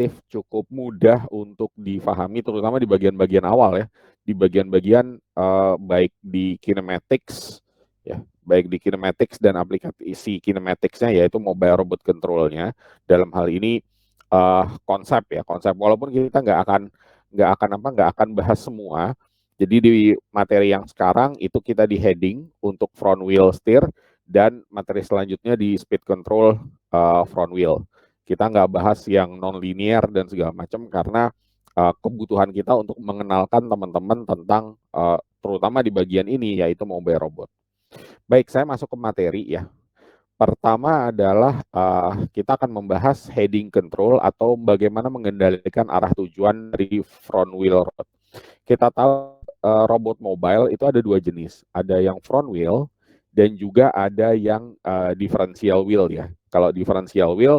relatif cukup mudah untuk difahami, terutama di bagian-bagian awal ya, di bagian-bagian baik di kinematics, ya, baik di kinematics dan aplikasi kinematicsnya yaitu mobile robot control-nya. Dalam hal ini konsep ya, konsep. Walaupun kita nggak akan bahas semua. Jadi di materi yang sekarang itu kita di heading untuk front wheel steer dan materi selanjutnya di speed control front wheel. Kita nggak bahas yang non-linear dan segala macam karena kebutuhan kita untuk mengenalkan teman-teman tentang terutama di bagian ini yaitu mobile robot. Baik, saya masuk ke materi ya. Pertama adalah kita akan membahas heading control atau bagaimana mengendalikan arah tujuan dari front wheel robot. Kita tahu robot mobile itu ada dua jenis, ada yang front wheel dan juga ada yang differential wheel ya. Kalau differential wheel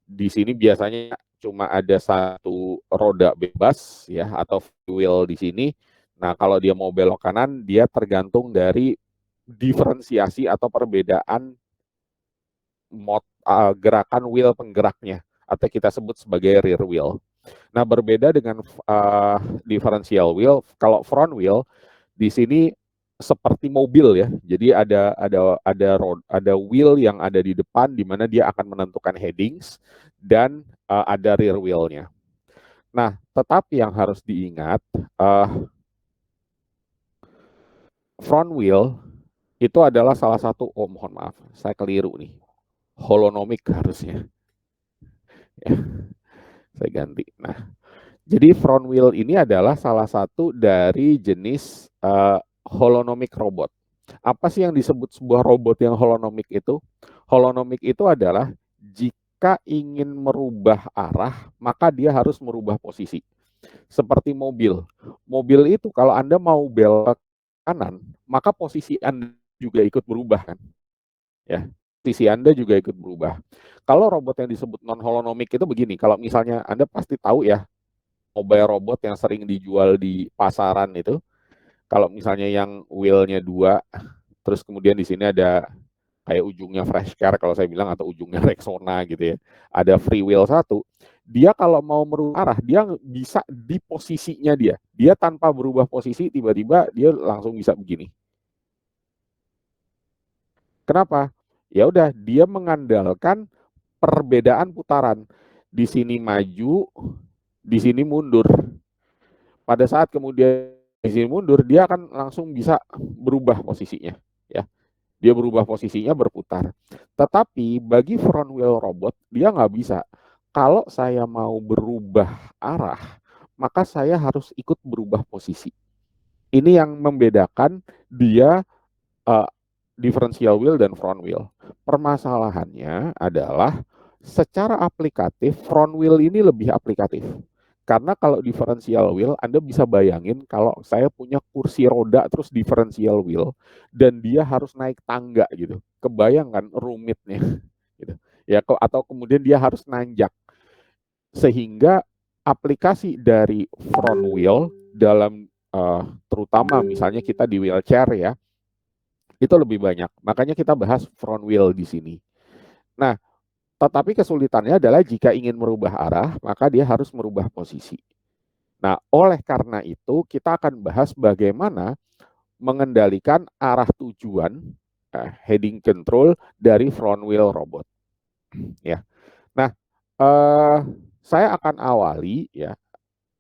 di sini biasanya cuma ada satu roda bebas ya atau wheel di sini. Nah, kalau dia mau belok kanan, dia tergantung dari diferensiasi atau perbedaan gerakan wheel penggeraknya atau kita sebut sebagai rear wheel. Nah, berbeda dengan differential wheel, kalau front wheel di sini seperti mobil ya. Jadi ada wheel yang ada di depan di mana dia akan menentukan headings dan ada rear wheel-nya. Nah, tetapi yang harus diingat front wheel itu adalah salah satu, oh mohon maaf, saya keliru nih. Holonomic harusnya. Ya, saya ganti. Nah, jadi front wheel ini adalah salah satu dari jenis holonomic robot. Apa sih yang disebut sebuah robot yang holonomic itu? Holonomic itu adalah jika ingin merubah arah, maka dia harus merubah posisi. Seperti mobil. Mobil itu kalau Anda mau belok kanan, maka posisi Anda juga ikut berubah kan? Ya, posisi Anda juga ikut berubah. Kalau robot yang disebut non holonomic itu begini, kalau misalnya Anda pasti tahu ya, mobile robot yang sering dijual di pasaran itu, kalau misalnya yang wheel-nya 2, terus kemudian di sini ada kayak ujungnya fresh car kalau saya bilang atau ujungnya Rexona gitu ya. Ada free wheel 1, dia kalau mau merubah arah, dia bisa di posisinya dia. Dia tanpa berubah posisi tiba-tiba dia langsung bisa begini. Kenapa? Ya udah, dia mengandalkan perbedaan putaran. Di sini maju, di sini mundur. Pada saat kemudian di sini mundur, dia akan langsung bisa berubah posisinya. Ya, dia berubah posisinya berputar. Tetapi bagi front wheel robot, dia nggak bisa. Kalau saya mau berubah arah, maka saya harus ikut berubah posisi. Ini yang membedakan dia uh, differential wheel dan front wheel. Permasalahannya adalah secara aplikatif front wheel ini lebih aplikatif. Karena kalau differential wheel, Anda bisa bayangin kalau saya punya kursi roda terus differential wheel dan dia harus naik tangga gitu. Kebayangkan rumitnya gitu. Ya atau kemudian dia harus nanjak. Sehingga aplikasi dari front wheel dalam terutama misalnya kita di wheelchair ya, itu lebih banyak. Makanya kita bahas front wheel di sini. Nah, tetapi kesulitannya adalah jika ingin merubah arah, maka dia harus merubah posisi. Nah, oleh karena itu kita akan bahas bagaimana mengendalikan arah tujuan heading control dari front wheel robot. Ya. Nah, saya akan awali ya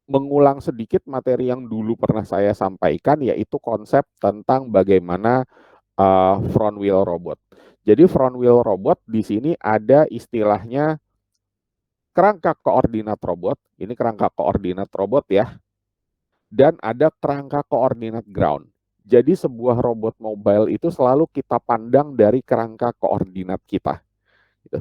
mengulang sedikit materi yang dulu pernah saya sampaikan yaitu konsep tentang bagaimana front wheel robot. Jadi front wheel robot di sini ada istilahnya kerangka koordinat robot. Ini kerangka koordinat robot ya. Dan ada kerangka koordinat ground. Jadi sebuah robot mobile itu selalu kita pandang dari kerangka koordinat kita. Gitu.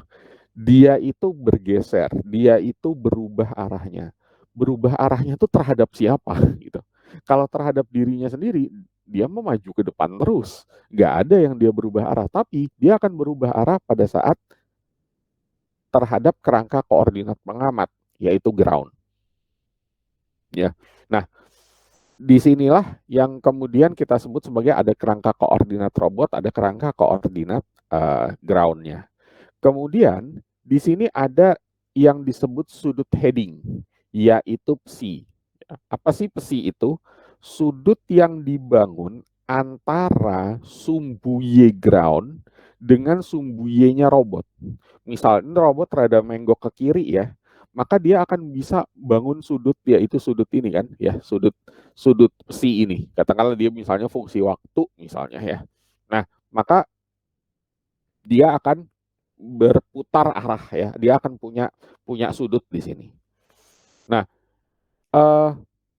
Dia itu bergeser, dia itu berubah arahnya. Berubah arahnya itu terhadap siapa? Gitu. Kalau terhadap dirinya sendiri, dia mau maju ke depan terus. Nggak ada yang dia berubah arah, tapi dia akan berubah arah pada saat terhadap kerangka koordinat pengamat, yaitu ground. Ya. Nah, disinilah yang kemudian kita sebut sebagai ada kerangka koordinat robot, ada kerangka koordinat ground-nya. Kemudian di sini ada yang disebut sudut heading, yaitu psi. Apa sih psi itu? Sudut yang dibangun antara sumbu Y ground dengan sumbu Y-nya robot. Misalnya robot rada menggok ke kiri ya, maka dia akan bisa bangun sudut, yaitu sudut ini kan ya, sudut sudut psi ini. Katakanlah dia misalnya fungsi waktu misalnya ya. Nah, maka dia akan berputar arah ya, dia akan punya punya sudut di sini. Nah, eh,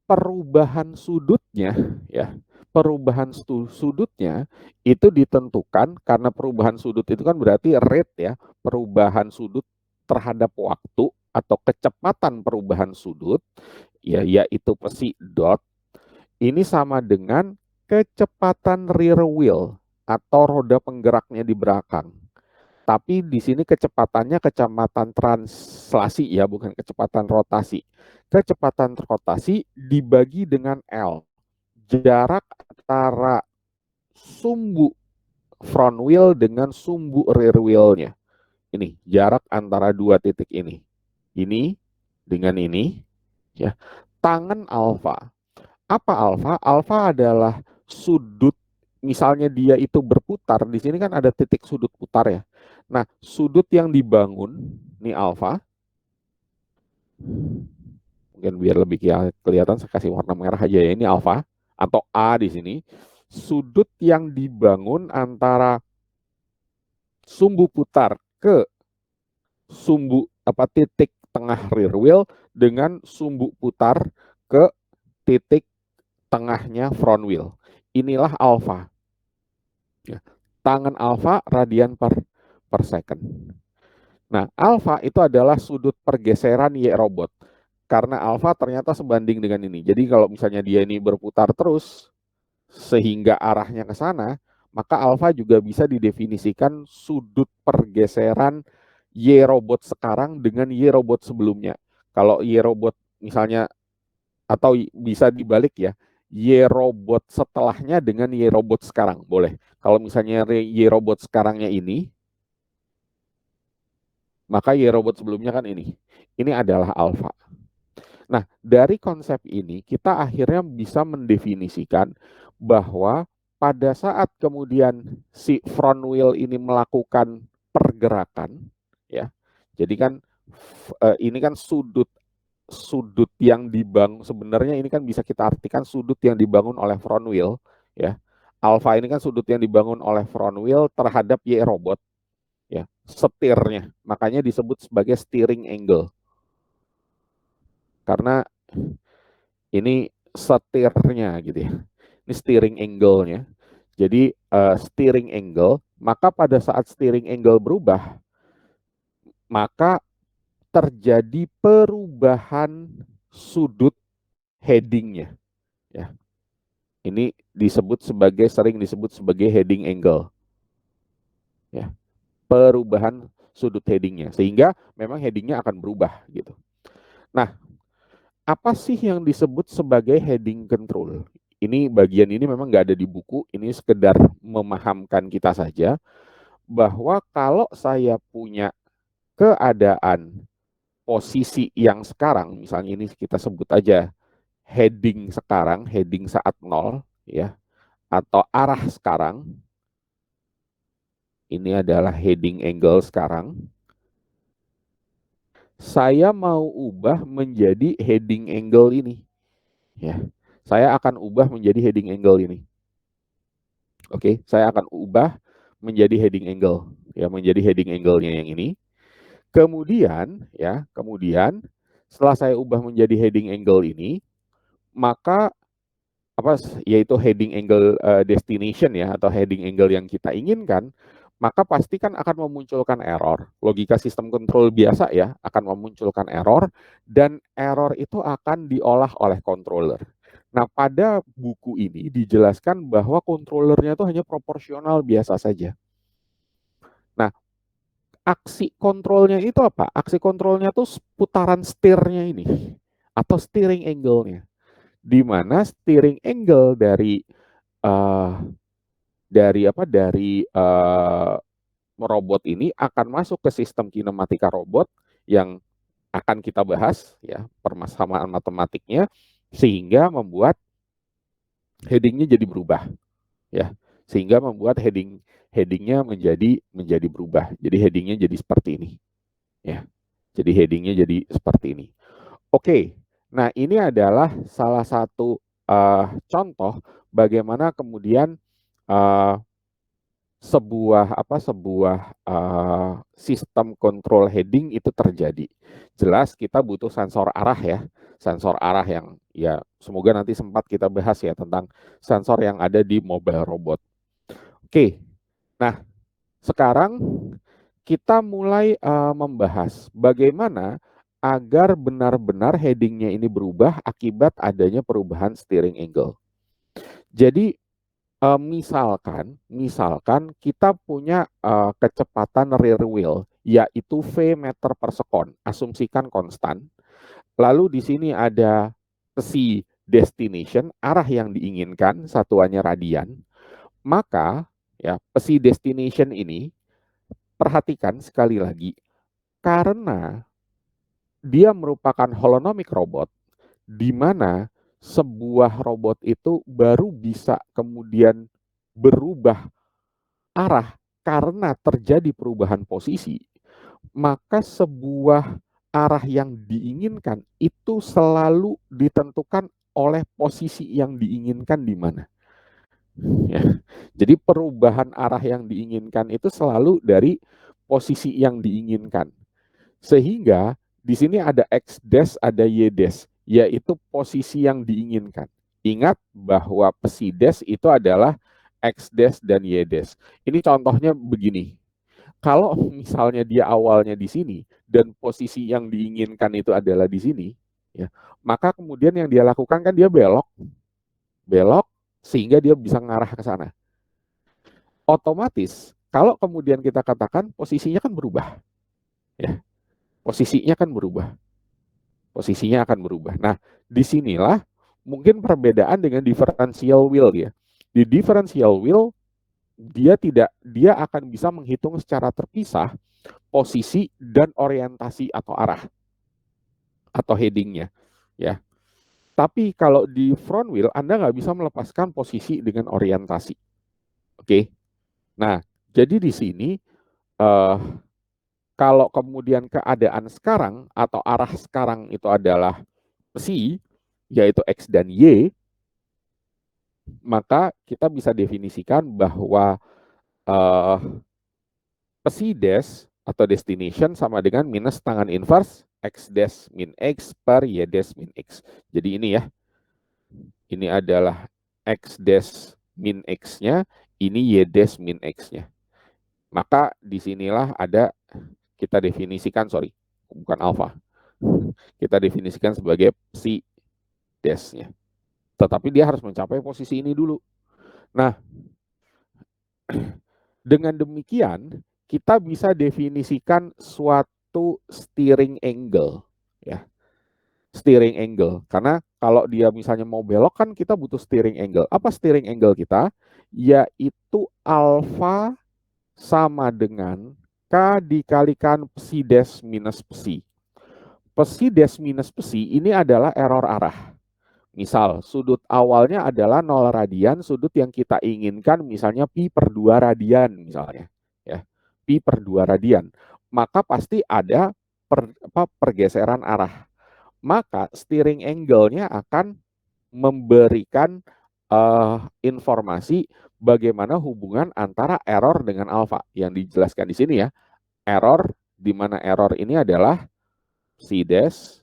perubahan sudutnya ya, perubahan sudutnya itu ditentukan karena perubahan sudut itu kan berarti rate ya, perubahan sudut terhadap waktu atau kecepatan perubahan sudut ya, yaitu psi dot ini sama dengan kecepatan rear wheel atau roda penggeraknya di belakang. Tapi di sini kecepatannya kecepatan translasi ya, bukan kecepatan rotasi. Kecepatan rotasi dibagi dengan L. Jarak antara sumbu front wheel dengan sumbu rear wheel-nya. Ini jarak antara dua titik ini. Ini dengan ini ya. Tangan alfa. Apa alfa? Alfa adalah sudut, misalnya dia itu berputar, di sini kan ada titik sudut putar ya. Nah, sudut yang dibangun, ini alfa, mungkin biar lebih kelihatan saya kasih warna merah aja ya, ini alfa atau A di sini. Sudut yang dibangun antara sumbu putar ke sumbu apa titik tengah rear wheel dengan sumbu putar ke titik tengahnya front wheel. Inilah alfa. Ya. Tangan alfa radian per second. Nah, alfa itu adalah sudut pergeseran Y robot. Karena alfa ternyata sebanding dengan ini. Jadi kalau misalnya dia ini berputar terus sehingga arahnya ke sana, maka alfa juga bisa didefinisikan sudut pergeseran Y robot sekarang dengan Y robot sebelumnya. Kalau Y robot misalnya, atau bisa dibalik ya, Y robot setelahnya dengan Y robot sekarang, boleh. Kalau misalnya Y robot sekarangnya ini, maka Y robot sebelumnya kan ini. Ini adalah alfa. Nah, dari konsep ini kita akhirnya bisa mendefinisikan bahwa pada saat kemudian si front wheel ini melakukan pergerakan, ya. Jadi kan ini kan sudut sudut yang dibangun, sebenarnya ini kan bisa kita artikan sudut yang dibangun oleh front wheel ya. Alfa ini kan sudut yang dibangun oleh front wheel terhadap Y robot ya, setirnya. Makanya disebut sebagai steering angle. Karena ini setirnya gitu ya. Ini steering angle-nya. Jadi steering angle, maka pada saat steering angle berubah, maka terjadi perubahan sudut heading-nya ya. Ini sering disebut sebagai heading angle. Ya. Perubahan sudut headingnya. Sehingga memang headingnya akan berubah gitu. Nah, apa sih yang disebut sebagai heading control? Ini bagian ini memang nggak ada di buku, ini sekedar memahamkan kita saja bahwa kalau saya punya keadaan posisi yang sekarang, misalnya ini kita sebut aja heading sekarang, heading saat 0 ya, atau arah sekarang, ini adalah heading angle sekarang. Saya mau ubah menjadi heading angle ini. Ya, saya akan ubah menjadi heading angle ini. Oke, saya akan ubah menjadi heading angle, ya, menjadi heading angle-nya yang ini. Kemudian setelah saya ubah menjadi heading angle ini, maka yaitu heading angle destination ya, atau heading angle yang kita inginkan, maka pasti kan akan memunculkan error. Logika sistem kontrol biasa ya, akan memunculkan error, dan error itu akan diolah oleh controller. Nah, pada buku ini dijelaskan bahwa controllernya itu hanya proporsional biasa saja. Nah, aksi kontrolnya itu apa? Aksi kontrolnya itu putaran setirnya ini, atau steering angle-nya. Di mana steering angle uh, dari robot ini akan masuk ke sistem kinematika robot yang akan kita bahas ya persamaan matematiknya sehingga membuat headingnya jadi berubah ya, sehingga membuat headingnya menjadi berubah. Jadi headingnya jadi seperti ini ya. Jadi headingnya jadi seperti ini. Oke, nah ini adalah salah satu contoh bagaimana kemudian uh, sebuah sistem kontrol heading itu terjadi. Jelas kita butuh sensor arah ya, sensor arah yang ya semoga nanti sempat kita bahas ya tentang sensor yang ada di mobile robot. Oke, nah sekarang kita mulai membahas bagaimana agar benar-benar headingnya ini berubah akibat adanya perubahan steering angle. Jadi misalkan kita punya kecepatan rear wheel yaitu V meter per sekon, asumsikan konstan. Lalu di sini ada psi destination, arah yang diinginkan, satuannya radian. Maka ya psi destination ini perhatikan sekali lagi karena dia merupakan holonomic robot di mana sebuah robot itu baru bisa kemudian berubah arah karena terjadi perubahan posisi, maka sebuah arah yang diinginkan itu selalu ditentukan oleh posisi yang diinginkan di mana. Ya. Jadi perubahan arah yang diinginkan itu selalu dari posisi yang diinginkan. Sehingga di sini ada X dash, ada Y dash, yaitu posisi yang diinginkan. Ingat bahwa psi dash itu adalah X dash dan Y dash. Ini contohnya begini. Kalau misalnya dia awalnya di sini dan posisi yang diinginkan itu adalah di sini, ya, maka kemudian yang dia lakukan kan dia belok sehingga dia bisa mengarah ke sana. Otomatis kalau kemudian kita katakan posisinya kan berubah, ya, posisinya kan berubah. Posisinya akan berubah. Nah, disinilah mungkin perbedaan dengan differential wheel ya. Di differential wheel dia akan bisa menghitung secara terpisah posisi dan orientasi atau arah atau headingnya ya. Tapi kalau di front wheel Anda nggak bisa melepaskan posisi dengan orientasi. Oke. Nah, jadi di sini uh, kalau kemudian keadaan sekarang atau arah sekarang itu adalah psi, yaitu X dan Y, maka kita bisa definisikan bahwa uh, psi dash atau destination sama dengan minus tangan inverse X dash min X per Y dash min X. Jadi ini ya, ini adalah X dash min X-nya, ini Y dash min X-nya. Maka disinilah ada, kita definisikan, bukan alpha, kita definisikan sebagai psi dash-nya. Tetapi dia harus mencapai posisi ini dulu. Nah, dengan demikian kita bisa definisikan suatu steering angle, ya, steering angle. Karena kalau dia misalnya mau belok kan kita butuh steering angle. Apa steering angle kita? Yaitu alfa sama dengan K dikalikan psi dash minus psi. Psi dash minus psi ini adalah error arah. Misal, sudut awalnya adalah 0 radian, sudut yang kita inginkan misalnya pi per 2 radian misalnya. Ya, pi per 2 radian. Maka pasti ada pergeseran arah. Maka steering angle-nya akan memberikan informasi bagaimana hubungan antara error dengan alfa. Yang dijelaskan di sini ya, error, di mana error ini adalah psi dash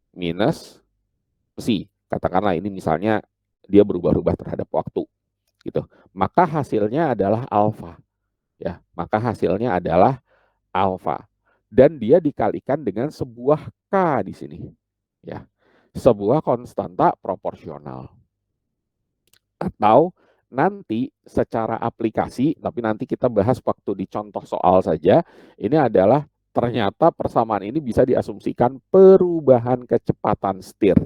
minus psi. Katakanlah ini misalnya dia berubah-ubah terhadap waktu gitu. Maka hasilnya adalah alfa. Ya, maka hasilnya adalah alfa. Dan dia dikalikan dengan sebuah K di sini. Ya. Sebuah konstanta proporsional. Atau nanti secara aplikasi, tapi nanti kita bahas waktu di contoh soal saja, ini adalah ternyata persamaan ini bisa diasumsikan perubahan kecepatan setir.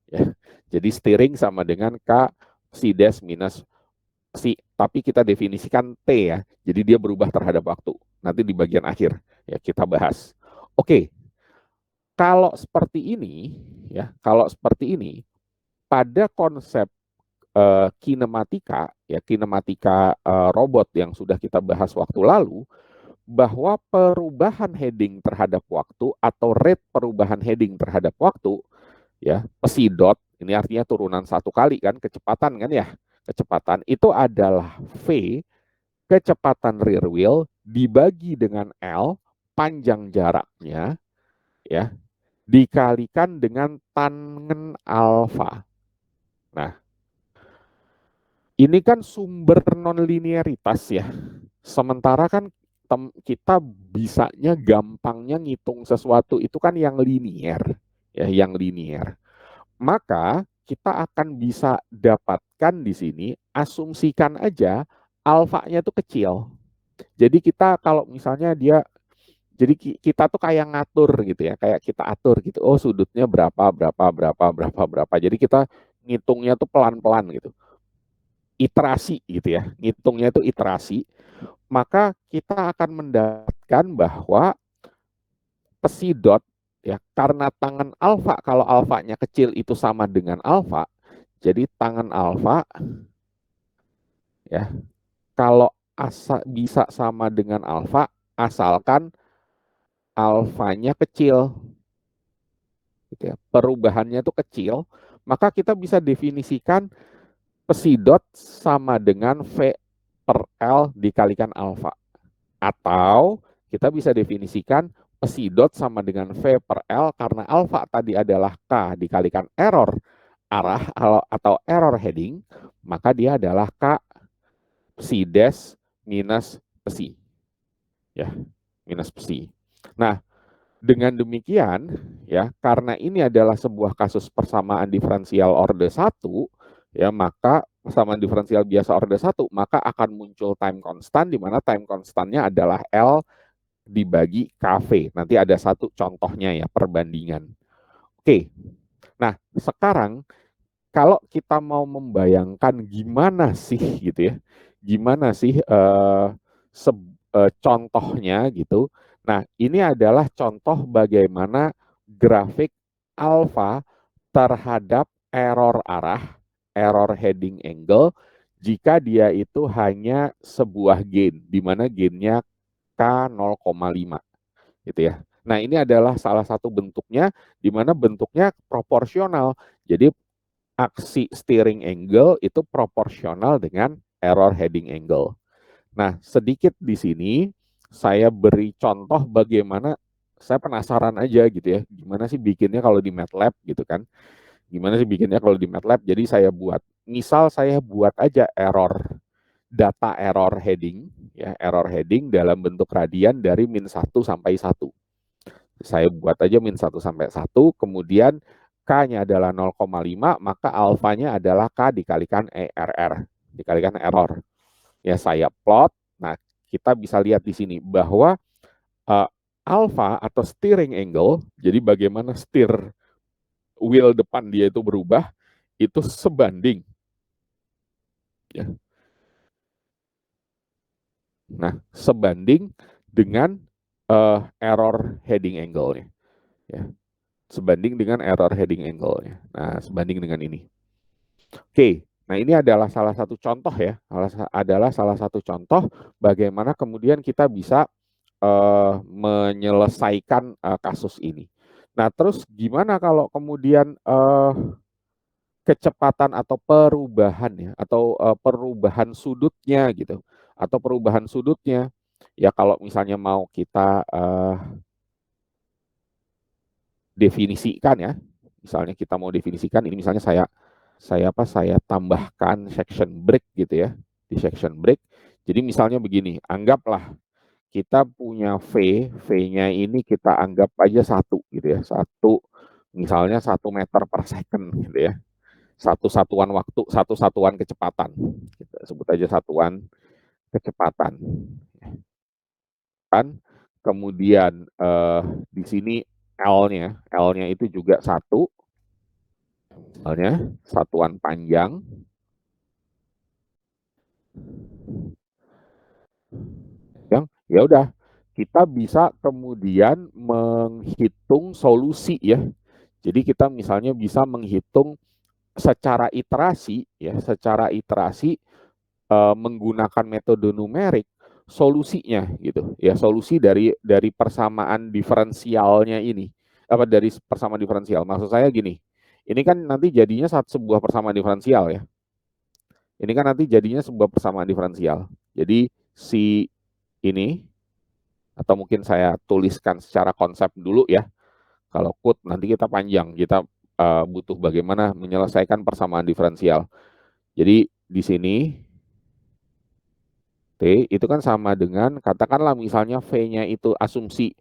Ya. Jadi steering sama dengan K psi dash minus psi, tapi kita definisikan T ya. Jadi dia berubah terhadap waktu. Nanti di bagian akhir ya kita bahas. Oke. Kalau seperti ini, ya, kalau seperti ini, pada konsep kinematika, ya kinematika robot yang sudah kita bahas waktu lalu, bahwa perubahan heading terhadap waktu atau rate perubahan heading terhadap waktu, ya psi dot, ini artinya turunan satu kali kan, kecepatan kan ya, kecepatan itu adalah v, kecepatan rear wheel dibagi dengan L, panjang jaraknya, ya, dikalikan dengan tangen alfa. Nah, ini kan sumber nonlinearitas ya. Sementara kan kita bisanya gampangnya ngitung sesuatu itu kan yang linier, ya, yang linier. Maka kita akan bisa dapatkan di sini, asumsikan aja alfanya itu kecil. Jadi kita kalau misalnya dia, jadi kita tuh kayak ngatur gitu ya, kayak kita atur gitu. Oh sudutnya berapa, berapa, berapa, berapa, berapa. Jadi kita ngitungnya tuh pelan-pelan gitu. Iterasi gitu ya, ngitungnya itu iterasi. Maka kita akan mendapatkan bahwa psi ya karena tangan alfa, kalau alfanya kecil itu sama dengan alfa, jadi tangan alfa ya kalau bisa sama dengan alfa asalkan alfanya kecil gitu ya. Perubahannya itu kecil, maka kita bisa definisikan psi sama dengan V per L dikalikan alfa. Atau kita bisa definisikan psi sama dengan V per L karena alfa tadi adalah K dikalikan error arah atau error heading, maka dia adalah K psi dash minus psi. Ya, minus psi. Nah, dengan demikian, ya, karena ini adalah sebuah kasus persamaan diferensial orde 1, ya, maka persamaan diferensial biasa orde 1, maka akan muncul time constant di mana time constantnya adalah L dibagi KV. Nanti ada satu contohnya ya, perbandingan. Oke. Nah, sekarang kalau kita mau membayangkan gimana sih gitu ya, gimana sih contohnya gitu. Nah, ini adalah contoh bagaimana grafik alfa terhadap error arah, error heading angle, jika dia itu hanya sebuah gain, di mana gainnya K 0,5 gitu ya. Nah, ini adalah salah satu bentuknya, di mana bentuknya proporsional. Jadi aksi steering angle itu proporsional dengan error heading angle. Nah, sedikit di sini saya beri contoh bagaimana, saya penasaran aja gitu ya, gimana sih bikinnya kalau di MATLAB gitu kan. Gimana sih bikinnya kalau di MATLAB, jadi saya buat, misal saya buat aja data error heading, ya error heading dalam bentuk radian dari -1 sampai 1. Saya buat aja -1 sampai 1, kemudian K-nya adalah 0,5, maka alfanya adalah K dikalikan ERR, dikalikan error. Ya saya plot, nah kita bisa lihat di sini bahwa uh, alfa atau steering angle, jadi bagaimana steer wheel depan dia itu berubah, itu sebanding. Ya. Nah, sebanding dengan error heading angle-nya. Ya. Sebanding dengan error heading angle-nya. Nah, sebanding dengan ini. Oke, nah ini adalah salah satu contoh ya, adalah salah satu contoh bagaimana kemudian kita bisa menyelesaikan kasus ini. Nah, terus gimana kalau kemudian kecepatan atau perubahan ya, atau perubahan sudutnya gitu, atau perubahan sudutnya, ya kalau misalnya mau kita definisikan ya, misalnya kita mau definisikan ini, misalnya saya tambahkan section break gitu ya, di section break. Jadi misalnya begini, anggaplah kita punya V-nya ini kita anggap aja 1 gitu ya, misalnya 1 meter per second gitu ya, satu satuan waktu, satu satuan kecepatan, kita sebut aja satuan kecepatan. Kan, kemudian di sini L-nya itu juga 1, misalnya satuan panjang, yang ya udah kita bisa kemudian menghitung solusi ya. Jadi kita misalnya bisa menghitung secara iterasi ya, secara iterasi menggunakan metode numerik solusinya gitu ya, solusi dari persamaan diferensialnya ini. Apa dari persamaan diferensial? Maksud saya gini. Ini kan nanti jadinya sebuah persamaan diferensial ya. Ini kan nanti jadinya sebuah persamaan diferensial. Jadi si ini atau mungkin saya tuliskan secara konsep dulu ya. Kalau code nanti kita panjang, kita butuh bagaimana menyelesaikan persamaan diferensial. Jadi di sini T itu kan sama dengan katakanlah misalnya V-nya itu asumsi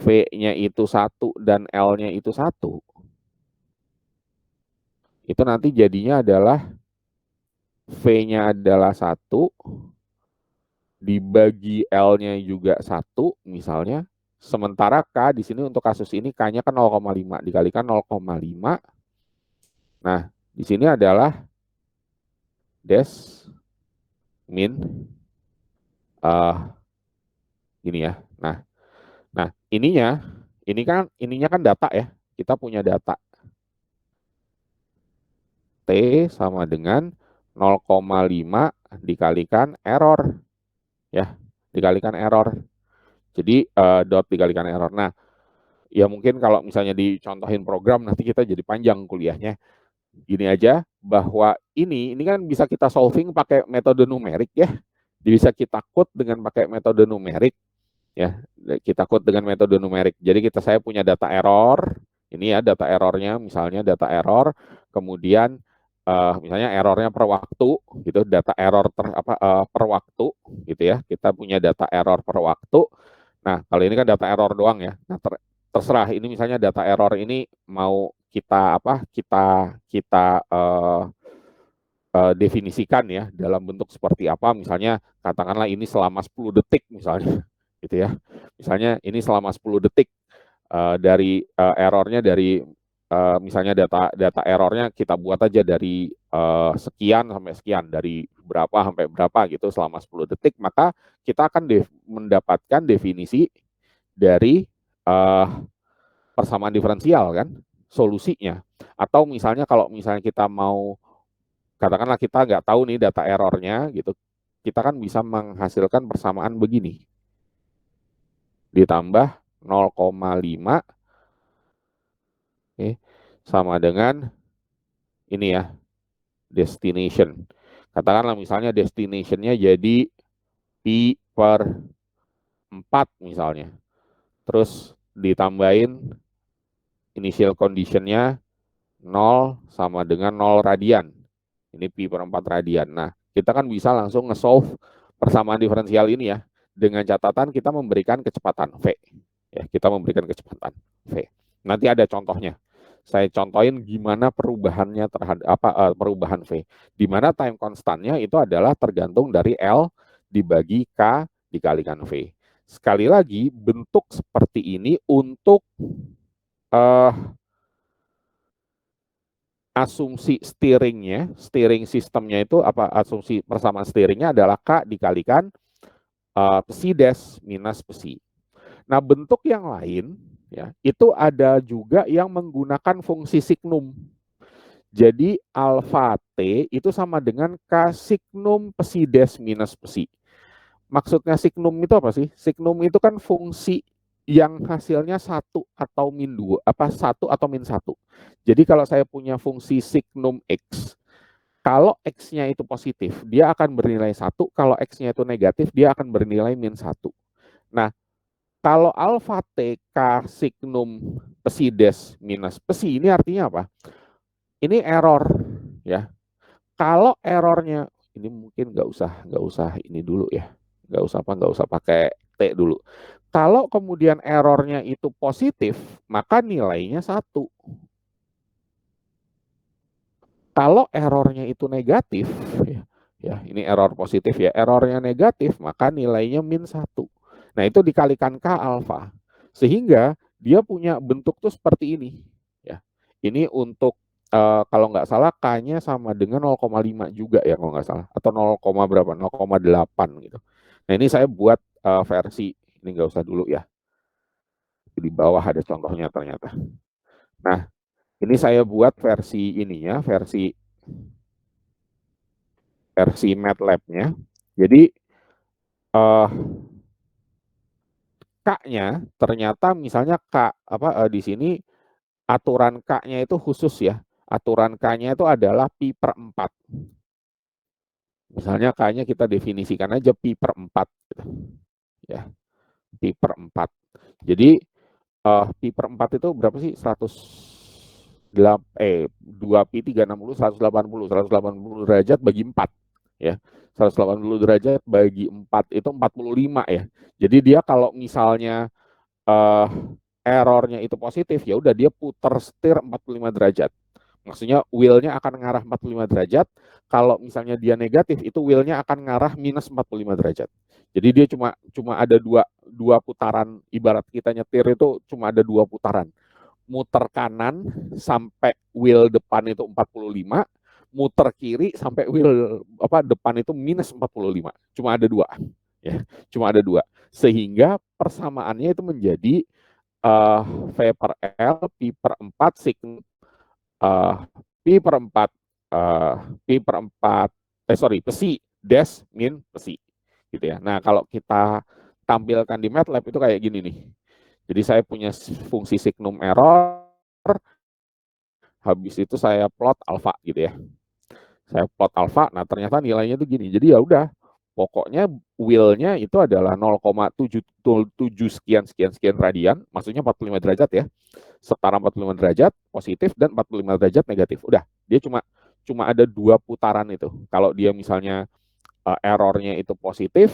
V-nya itu 1 dan L-nya itu 1. Itu nanti jadinya adalah V-nya adalah 1 dibagi L-nya juga 1 misalnya. Sementara K di sini untuk kasus ini K-nya kan 0,5 dikalikan 0,5. Nah, di sini adalah des min ini ya. Nah, ininya kan data ya. Kita punya data. T sama dengan 0,5 dikalikan error ya, dikalikan error. Jadi dot dikalikan error. Nah, ya mungkin kalau misalnya dicontohin program nanti kita jadi panjang kuliahnya. Gini aja bahwa ini kan bisa kita solving pakai metode numerik ya. Bisa kita code dengan pakai metode numerik ya. Kita code dengan metode numerik. Jadi saya punya data error. Ini ya data errornya, misalnya data error, kemudian misalnya errornya per waktu, gitu, data error per waktu, gitu ya. Kita punya data error per waktu. Nah, kalau ini kan data error doang ya. Nah, terserah ini misalnya data error ini mau kita definisikan ya dalam bentuk seperti apa, misalnya katakanlah ini selama 10 detik misalnya gitu ya. Misalnya ini selama 10 detik dari errornya dari misalnya data errornya kita buat aja dari sekian sampai sekian, dari berapa sampai berapa gitu selama 10 detik, maka kita akan mendapatkan definisi dari persamaan diferensial kan, solusinya. Atau misalnya kalau misalnya kita mau, katakanlah kita nggak tahu nih data errornya gitu, kita kan bisa menghasilkan persamaan begini. Ditambah 0,5 sama dengan ini ya, destination. Katakanlah misalnya destination-nya jadi pi per 4 misalnya. Terus ditambahin initial condition-nya 0 sama dengan 0 radian. Ini pi per 4 radian. Nah, kita kan bisa langsung nge-solve persamaan diferensial ini ya. Dengan catatan kita memberikan kecepatan V. Ya, kita memberikan kecepatan V. Nanti ada contohnya. Saya contohin gimana perubahannya terhadap perubahan V. Di mana time constantnya itu adalah tergantung dari L dibagi K dikalikan V. Sekali lagi, bentuk seperti ini untuk asumsi steering sistemnya itu asumsi persamaan steeringnya adalah K dikalikan psi dash minus psi. Nah, bentuk yang lain ya, itu ada juga yang menggunakan fungsi signum. Jadi alfa T itu sama dengan K signum psi dash minus psi. Maksudnya signum itu apa sih? Signum itu kan fungsi yang hasilnya 1 atau min 2, 1 atau min 1. Jadi kalau saya punya fungsi signum X, kalau X-nya itu positif, dia akan bernilai 1, kalau X-nya itu negatif, dia akan bernilai min 1. Nah, kalau alfa T K signum psi dash minus psi, ini artinya apa? Ini error, ya. Kalau errornya, ini mungkin nggak usah ini dulu ya, nggak usah pakai T dulu. Kalau kemudian errornya itu positif, maka nilainya 1. Kalau errornya itu negatif, ya ini error positif ya, errornya negatif, maka nilainya min 1. Nah, itu dikalikan K alfa. Sehingga dia punya bentuk tuh seperti ini. Ya. Ini untuk kalau nggak salah K-nya sama dengan 0,5 juga ya kalau nggak salah. Atau 0, berapa? 0,8 gitu. Nah, ini saya buat versi Ini nggak usah dulu ya. Di bawah ada contohnya ternyata. Nah, ini saya buat versi ininya, versi MATLAB-nya. Jadi K-nya ternyata misalnya di sini aturan K-nya itu khusus ya. Aturan K-nya itu adalah pi per 4. Misalnya K-nya kita definisikan aja pi per 4 gitu. Ya, pi per 4. Jadi pi per 4 itu berapa sih? 2 pi 360 180 derajat bagi 4 ya. 180 derajat bagi 4 itu 45 ya. Jadi dia kalau misalnya uh, errornya itu positif, ya udah dia putar setir 45 derajat. Maksudnya wheel-nya akan ngarah 45 derajat. Kalau misalnya dia negatif, itu wheel-nya akan ngarah minus 45 derajat. Jadi dia cuma ada dua putaran. Ibarat kita nyetir itu cuma ada 2 putaran. Muter kanan sampai wheel depan itu 45, muter kiri sampai wheel depan itu minus 45. Cuma ada 2. Ya, cuma ada 2. Sehingga persamaannya itu menjadi V per L pi per 4 sigma pi per 4 pi per 4 psi dash min psi gitu ya. Nah, kalau kita tampilkan di MATLAB itu kayak gini nih. Jadi saya punya fungsi signum error, habis itu saya plot alfa gitu ya. Saya plot alfa, nah ternyata nilainya itu gini. Jadi ya udah, pokoknya wheel-nya itu adalah 0,77 sekian sekian sekian radian, maksudnya 45 derajat ya. Setara 45 derajat positif dan 45 derajat negatif. Udah, dia cuma cuma ada 2 putaran itu. Kalau dia misalnya errornya itu positif,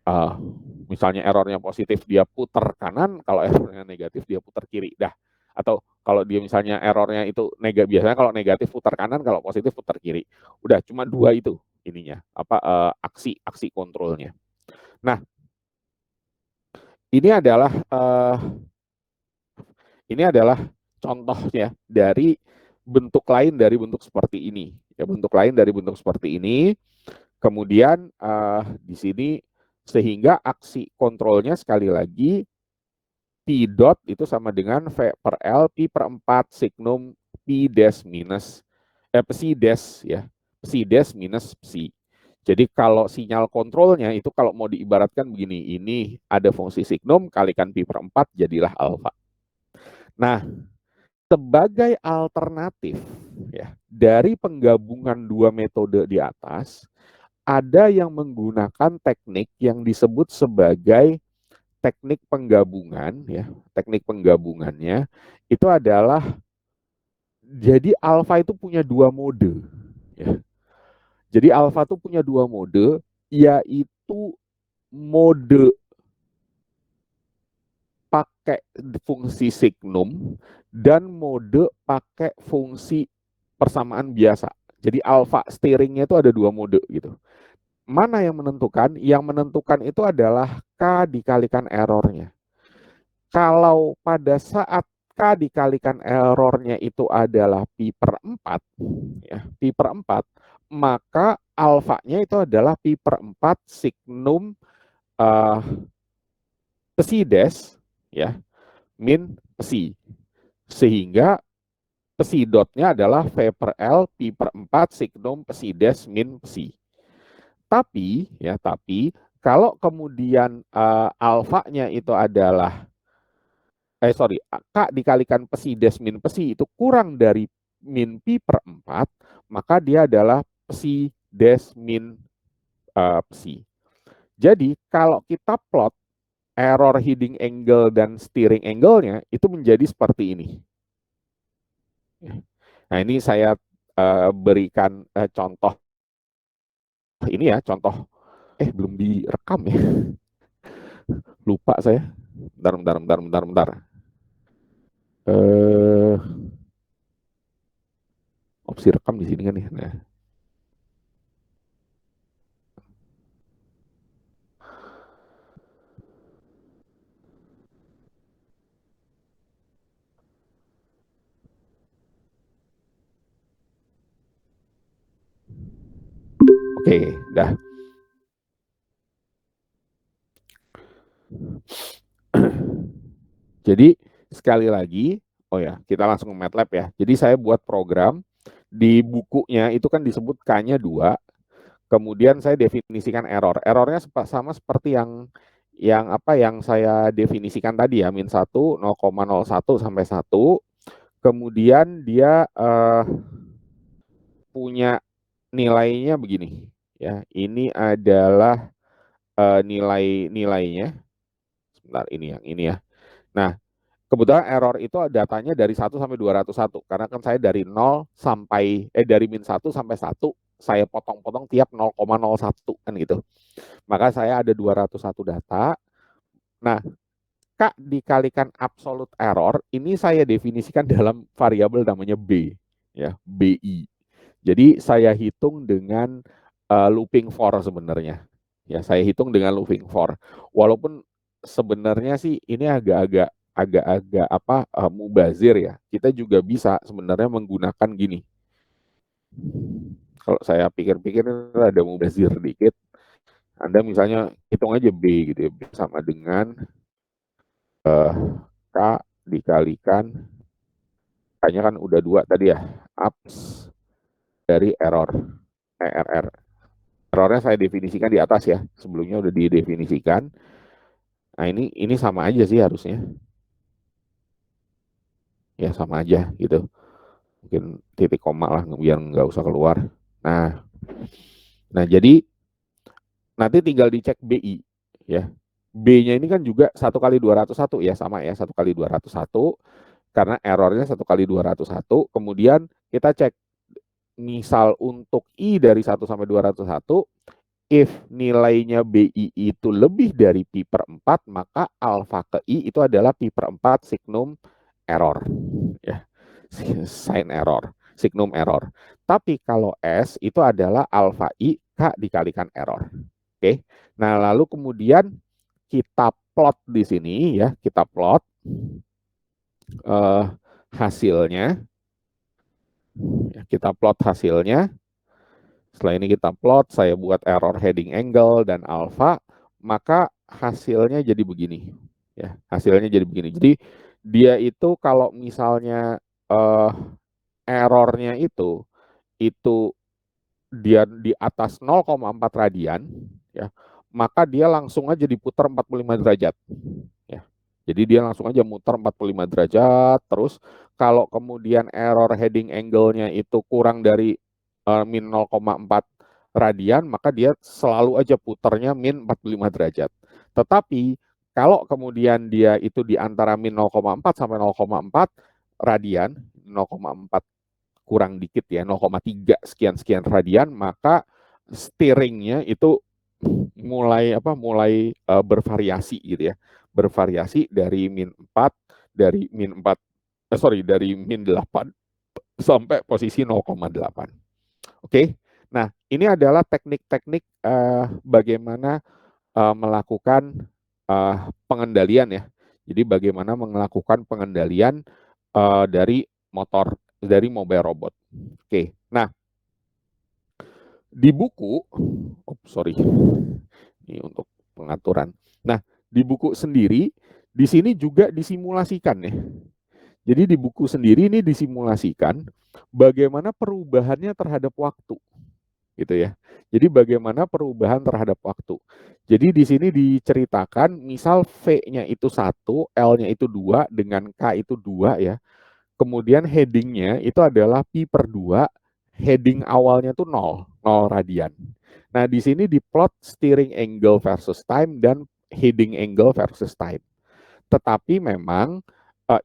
uh, misalnya errornya positif dia putar kanan, kalau errornya negatif dia putar kiri. Dah. Atau kalau dia misalnya errornya itu biasanya kalau negatif putar kanan, kalau positif putar kiri. Udah, cuma 2 itu ininya, aksi kontrolnya. Nah, ini adalah contohnya dari bentuk lain dari bentuk seperti ini. Ya, bentuk lain dari bentuk seperti ini. Kemudian di sini sehingga aksi kontrolnya sekali lagi P dot itu sama dengan V per L Pi per 4 signum Pi dash minus Psi dash ya. Psi dash minus Psi. Jadi kalau sinyal kontrolnya itu kalau mau diibaratkan begini, ini ada fungsi signum kalikan Pi per 4 jadilah alfa. Nah, sebagai alternatif ya dari penggabungan 2 metode di atas, ada yang menggunakan teknik yang disebut sebagai teknik penggabungan ya. Teknik penggabungannya itu adalah jadi alfa itu punya 2 mode ya. Jadi alfa itu punya 2 mode, yaitu mode pakai fungsi signum dan mode pakai fungsi persamaan biasa. Jadi alfa steeringnya itu ada 2 mode gitu. Mana yang menentukan? Yang menentukan itu adalah K dikalikan errornya. Kalau pada saat K dikalikan errornya itu adalah pi per 4, ya, pi per 4, maka alfanya itu adalah pi per 4 signum uh, psi dash, ya, min psi. Sehingga psi dotnya adalah V per L pi per 4 signum psi dash min psi. Tapi kalau kemudian alfanya itu adalah K dikalikan psi dash min psi itu kurang dari min pi per 4, maka dia adalah psi dash min psi. Jadi kalau kita plot error heading angle dan steering angle-nya itu menjadi seperti ini. Nah, ini saya berikan contoh ini ya, contoh belum direkam ya. Lupa saya. Bentar. Eh opsi rekam di sini kan ya. Nah, oke, dah. Jadi sekali lagi, oh ya, kita langsung ke MATLAB ya. Jadi saya buat program di bukunya itu kan disebut K-nya 2, kemudian saya definisikan error. Errornya sama seperti yang saya definisikan tadi ya, min 1, 0,01 sampai 1. Kemudian dia punya nilainya begini ya. Ini adalah nilai-nilainya. Sebentar, ini ya. Nah, kebetulan error itu datanya dari 1 sampai 201 karena kan saya dari 0 sampai dari min 1 sampai 1 saya potong-potong tiap 0,01 kan gitu. Maka saya ada 201 data. Nah, K dikalikan absolute error ini saya definisikan dalam variabel namanya B ya, BI. Jadi saya hitung dengan looping for sebenarnya. Ya, saya hitung dengan looping for. Walaupun sebenarnya sih ini agak-agak mubazir ya. Kita juga bisa sebenarnya menggunakan gini. Kalau saya pikir-pikir ada mubazir dikit. Anda misalnya hitung aja B gitu ya. B sama dengan K dikalikan K-nya kan udah 2 tadi ya. Ups dari error. RR. Errornya saya definisikan di atas ya. Sebelumnya udah didefinisikan. Nah ini sama aja sih harusnya. Ya sama aja gitu. Mungkin titik koma lah biar nggak usah keluar. Nah jadi nanti tinggal dicek BI ya. B-nya ini kan juga 1 kali 201 ya, sama ya, 1 kali 201 karena errornya 1 kali 201. Kemudian kita cek misal untuk I dari 1 sampai 201, if nilainya BI itu lebih dari pi per 4, maka alfa ke I itu adalah pi per 4 signum error. Ya, sign error, signum error. Tapi kalau S itu adalah alfa I K dikalikan error. Oke. Nah, lalu kemudian kita plot di sini ya, kita plot hasilnya. Ya, kita plot hasilnya. Setelah ini kita plot, saya buat error heading angle dan alpha, maka hasilnya jadi begini. Ya, hasilnya jadi begini. Jadi dia itu kalau misalnya errornya itu dia di atas 0,4 radian, ya, maka dia langsung aja diputar 45 derajat. Ya. Jadi dia langsung aja muter 45 derajat, terus kalau kemudian error heading angle-nya itu kurang dari min 0,4 radian, maka dia selalu aja puternya min 45 derajat. Tetapi kalau kemudian dia itu di antara min 0,4 sampai 0,4 radian, 0,4 kurang dikit ya, 0,3 sekian-sekian radian, maka steeringnya itu mulai bervariasi gitu ya. Bervariasi dari min 4, dari min 8 sampai posisi 0,8. Oke. Nah, ini adalah teknik-teknik bagaimana melakukan pengendalian ya. Jadi bagaimana melakukan pengendalian dari mobile robot. Oke. Nah, di buku, ini untuk pengaturan. Nah, di buku sendiri, di sini juga disimulasikan ya. Jadi di buku sendiri ini disimulasikan bagaimana perubahannya terhadap waktu, gitu ya. Jadi bagaimana perubahan terhadap waktu. Jadi di sini diceritakan misal V-nya itu 1, L-nya itu 2, dengan K itu 2 ya. Kemudian headingnya itu adalah pi per 2, heading awalnya itu 0 radian. Nah di sini diplot steering angle versus time dan heading angle versus time. Tetapi memang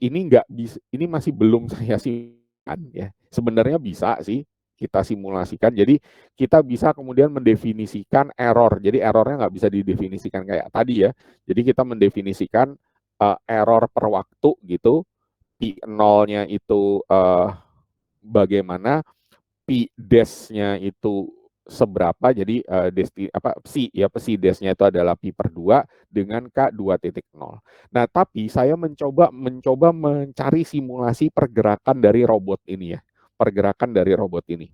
ini nggak bisa, ini masih belum saya simulasikan ya. Sebenarnya bisa sih kita simulasikan. Jadi kita bisa kemudian mendefinisikan error. Jadi errornya nggak bisa didefinisikan kayak tadi ya. Jadi kita mendefinisikan error per waktu gitu. Pi nolnya itu bagaimana, pi dash-nya itu seberapa, jadi psi dash-nya itu adalah pi per 2 dengan K 2.0. Nah, tapi saya mencoba mencari simulasi pergerakan dari robot ini ya. Pergerakan dari robot ini.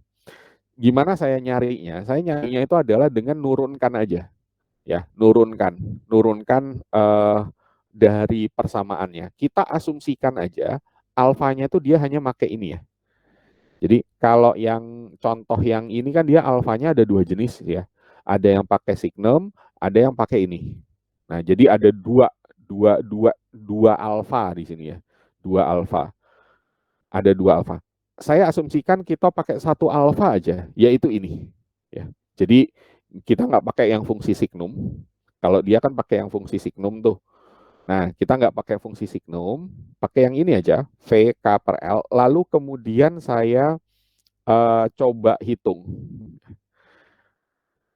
Gimana saya nyarinya? Saya nyarinya itu adalah dengan nurunkan aja. Ya, nurunkan dari persamaannya. Kita asumsikan aja alfanya itu dia hanya pakai ini ya. Jadi kalau yang contoh yang ini kan dia alfanya ada 2 jenis ya. Ada yang pakai signum, ada yang pakai ini. Nah, jadi ada dua alfa di sini ya. 2 alfa. Ada 2 alfa. Saya asumsikan kita pakai 1 alfa aja, yaitu ini. Ya. Jadi kita nggak pakai yang fungsi signum. Kalau dia kan pakai yang fungsi signum tuh. Nah, kita nggak pakai fungsi signum, pakai yang ini aja, V, K per L. Lalu kemudian saya coba hitung.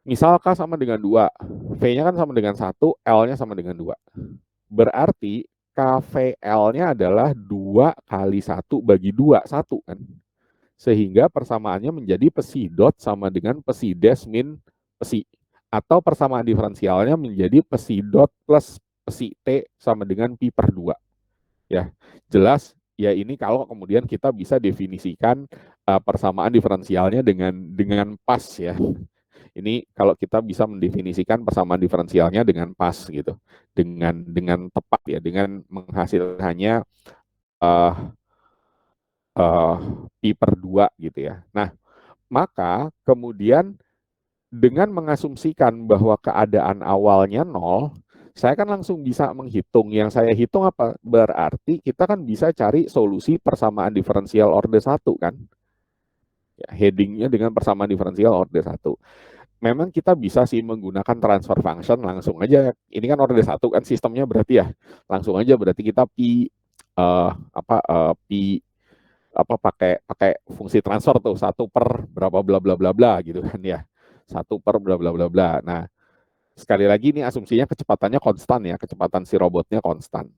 Misal K sama dengan 2, V-nya kan sama dengan 1, L-nya sama dengan 2. Berarti KVL-nya adalah 2 kali 1 bagi 2, 1 kan. Sehingga persamaannya menjadi psi dot sama dengan psi dash min psi. Atau persamaan diferensialnya menjadi psi dot plus psi T sama dengan pi per 2. Ya, jelas ya ini kalau kemudian kita bisa definisikan persamaan diferensialnya dengan pas ya. Ini kalau kita bisa mendefinisikan persamaan diferensialnya dengan pas gitu, dengan tepat ya, dengan menghasilkannya pi per 2 gitu ya. Nah, maka kemudian dengan mengasumsikan bahwa keadaan awalnya 0, saya kan langsung bisa menghitung. Yang saya hitung apa? Berarti kita kan bisa cari solusi persamaan diferensial order 1 kan. Ya, headingnya dengan persamaan diferensial order 1. Memang kita bisa sih menggunakan transfer function langsung aja. Ini kan order 1 kan sistemnya berarti ya. Langsung aja berarti kita pakai fungsi transfer tuh 1 per berapa bla bla bla bla gitu kan ya. 1 per bla bla bla bla. Nah, sekali lagi ini asumsinya kecepatannya konstan ya, kecepatan si robotnya konstan.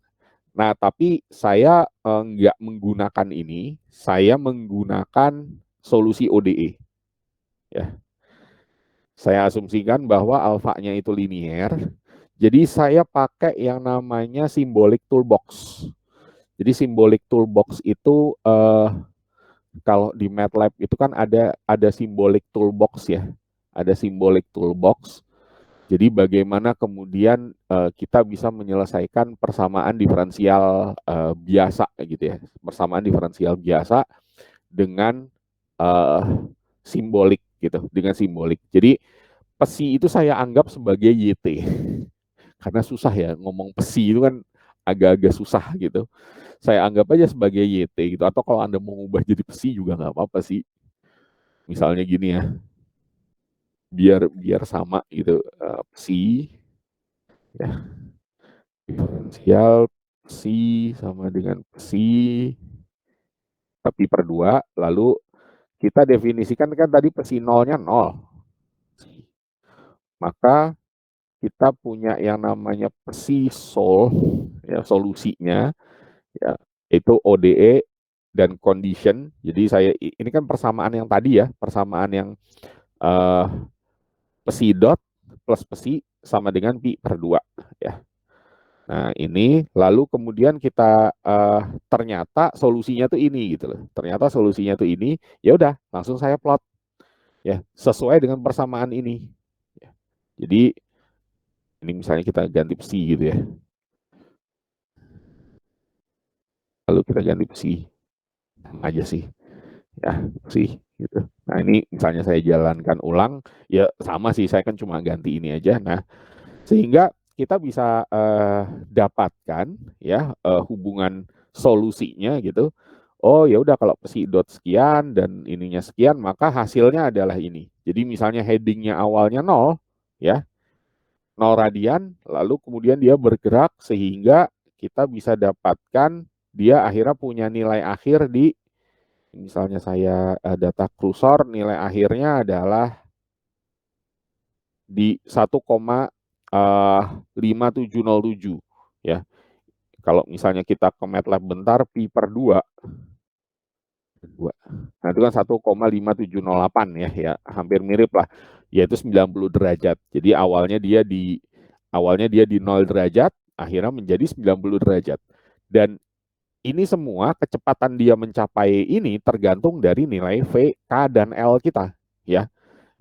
Nah, tapi saya nggak menggunakan ini, saya menggunakan solusi ODE. Ya. Saya asumsikan bahwa alfanya itu linier, jadi saya pakai yang namanya symbolic toolbox. Jadi symbolic toolbox itu kalau di MATLAB itu kan ada symbolic toolbox ya, ada symbolic toolbox. Jadi bagaimana kemudian kita bisa menyelesaikan persamaan diferensial biasa gitu ya, persamaan diferensial biasa dengan simbolik gitu, dengan simbolik. Jadi psi itu saya anggap sebagai YT karena susah ya ngomong psi itu kan agak-agak susah gitu. Saya anggap aja sebagai YT gitu. Atau kalau Anda mau ubah jadi psi juga nggak apa-apa sih. Misalnya gini ya, biar sama gitu. Psi, ya, diferensial psi sama dengan psi tapi per 2. Lalu kita definisikan kan tadi psi nolnya 0. Maka kita punya yang namanya psi sol, ya, solusinya, ya, itu ODE dan condition. Jadi ini kan persamaan yang tadi ya, persamaan yang psi dot plus psi sama dengan pi per 2 ya. Nah, ini lalu kemudian kita ternyata solusinya tuh ini gitu loh. Ternyata solusinya tuh ini, ya udah langsung saya plot ya sesuai dengan persamaan ini. Ya. Jadi ini misalnya kita ganti psi gitu ya. Lalu kita ganti psi aja sih. Ya, sih gitu. Nah, ini misalnya saya jalankan ulang, ya sama sih, saya kan cuma ganti ini aja. Nah, sehingga kita bisa dapatkan ya hubungan solusinya gitu. Oh ya udah kalau psi dot sekian dan ininya sekian, maka hasilnya adalah ini. Jadi misalnya headingnya awalnya 0 ya, 0 radian, lalu kemudian dia bergerak sehingga kita bisa dapatkan dia akhirnya punya nilai akhir di, misalnya saya data kursor, nilai akhirnya adalah di 1,5707 ya. Kalau misalnya kita ke MATLAB bentar, pi per 2. Nah, itu kan 1,5708 ya, hampir mirip lah. Yaitu 90 derajat. Jadi awalnya dia di 0 derajat, akhirnya menjadi 90 derajat. Dan ini semua kecepatan dia mencapai ini tergantung dari nilai V, K, dan L kita ya.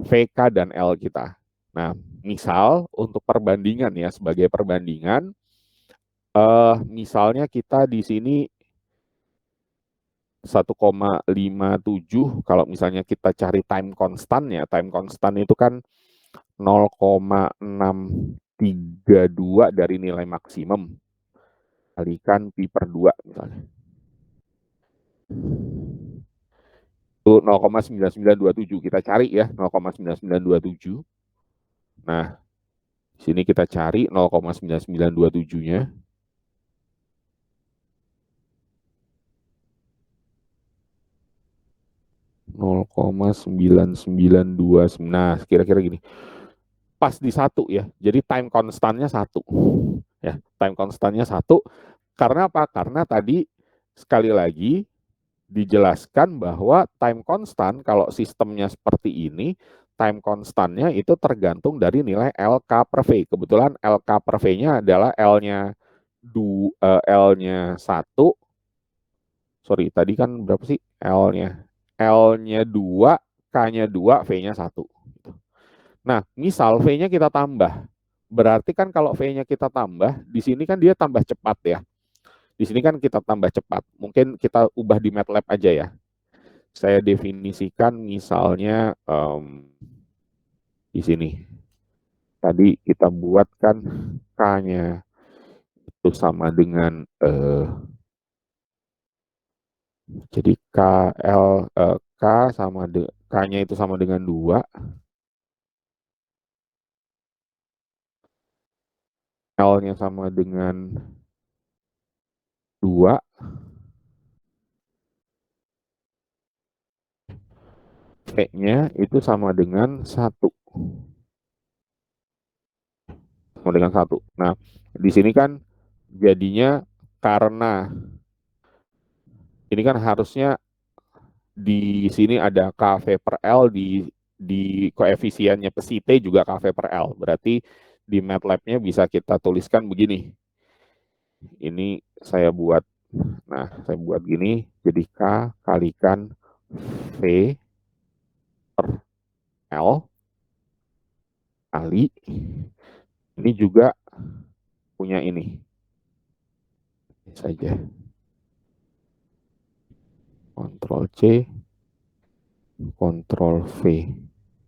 V, K, dan L kita. Nah, misal untuk perbandingan ya, sebagai perbandingan, Misalnya kita di sini 1,57, kalau misalnya kita cari time constant itu kan 0,632 dari nilai maksimum kalikan pi per 2 misalnya. Itu 0,9927 kita cari ya, 0,9927. Nah, sini kita cari 0,9927-nya. 0,9929. Nah, kira-kira gini. Pas di 1 ya. Jadi time constantnya 1. Ya, time constantnya 1. Karena apa? Karena tadi sekali lagi dijelaskan bahwa time constant kalau sistemnya seperti ini, time constantnya itu tergantung dari nilai LK per V. Kebetulan LK per V-nya adalah L-nya L-nya 1. Sorry, tadi kan berapa sih L-nya? L-nya 2, K-nya 2, V-nya 1. Nah, misal V-nya kita tambah. Berarti kan kalau V-nya kita tambah, di sini kan dia tambah cepat ya. Di sini kan kita tambah cepat. Mungkin kita ubah di MATLAB aja ya. Saya definisikan misalnya di sini. Tadi kita buatkan K-nya itu sama dengan jadi K sama K-nya itu sama dengan 2, L-nya sama dengan 2, V-nya itu sama dengan 1. Sama dengan 1. Nah, di sini kan jadinya karena ini kan harusnya di sini ada KV per L, di koefisiennya psi T juga KV per L. Berarti di MATLAB-nya bisa kita tuliskan begini. Ini saya buat gini, jadi K kalikan V per L kali, ini juga punya ini saja. Ctrl C, Ctrl V.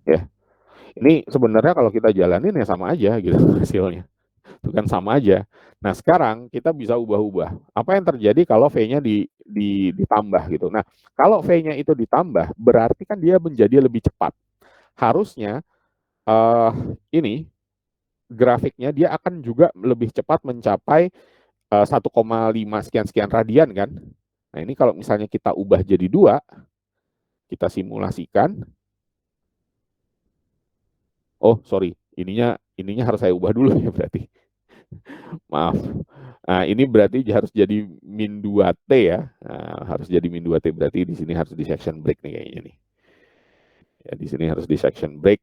Ya, ini sebenarnya kalau kita jalanin ya sama aja gitu hasilnya. Itu kan sama aja. Nah, sekarang kita bisa ubah-ubah. Apa yang terjadi kalau V-nya ditambah gitu. Nah, kalau V-nya itu ditambah, berarti kan dia menjadi lebih cepat. Harusnya ini grafiknya dia akan juga lebih cepat mencapai 1,5 sekian-sekian radian kan. Nah, ini kalau misalnya kita ubah jadi 2, kita simulasikan. Oh, sorry. Ininya harus saya ubah dulu ya berarti. Maaf. Nah, ini berarti harus jadi min 2T ya. Nah, harus jadi min 2T, berarti di sini harus di section break nih kayaknya nih. Ya, di sini harus di section break.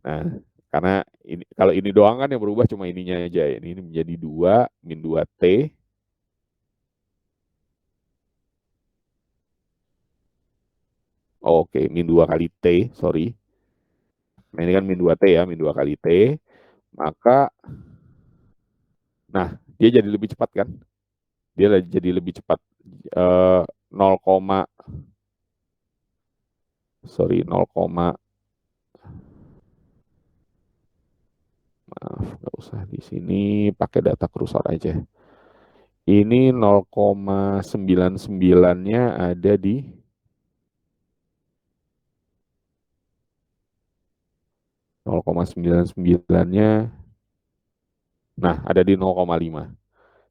Nah, karena ini kalau ini doang kan yang berubah cuma ininya aja. Ini menjadi 2 min 2T. Oke, min 2 kali T, sorry. Nah, ini kan min 2T ya, min 2 kali T. Maka, nah, dia jadi lebih cepat kan? Dia jadi lebih cepat. 0, sorry, 0, maaf, nggak usah di sini, pakai data kursor aja. Ini 0,99-nya ada di 0,99-nya, nah ada di 0,5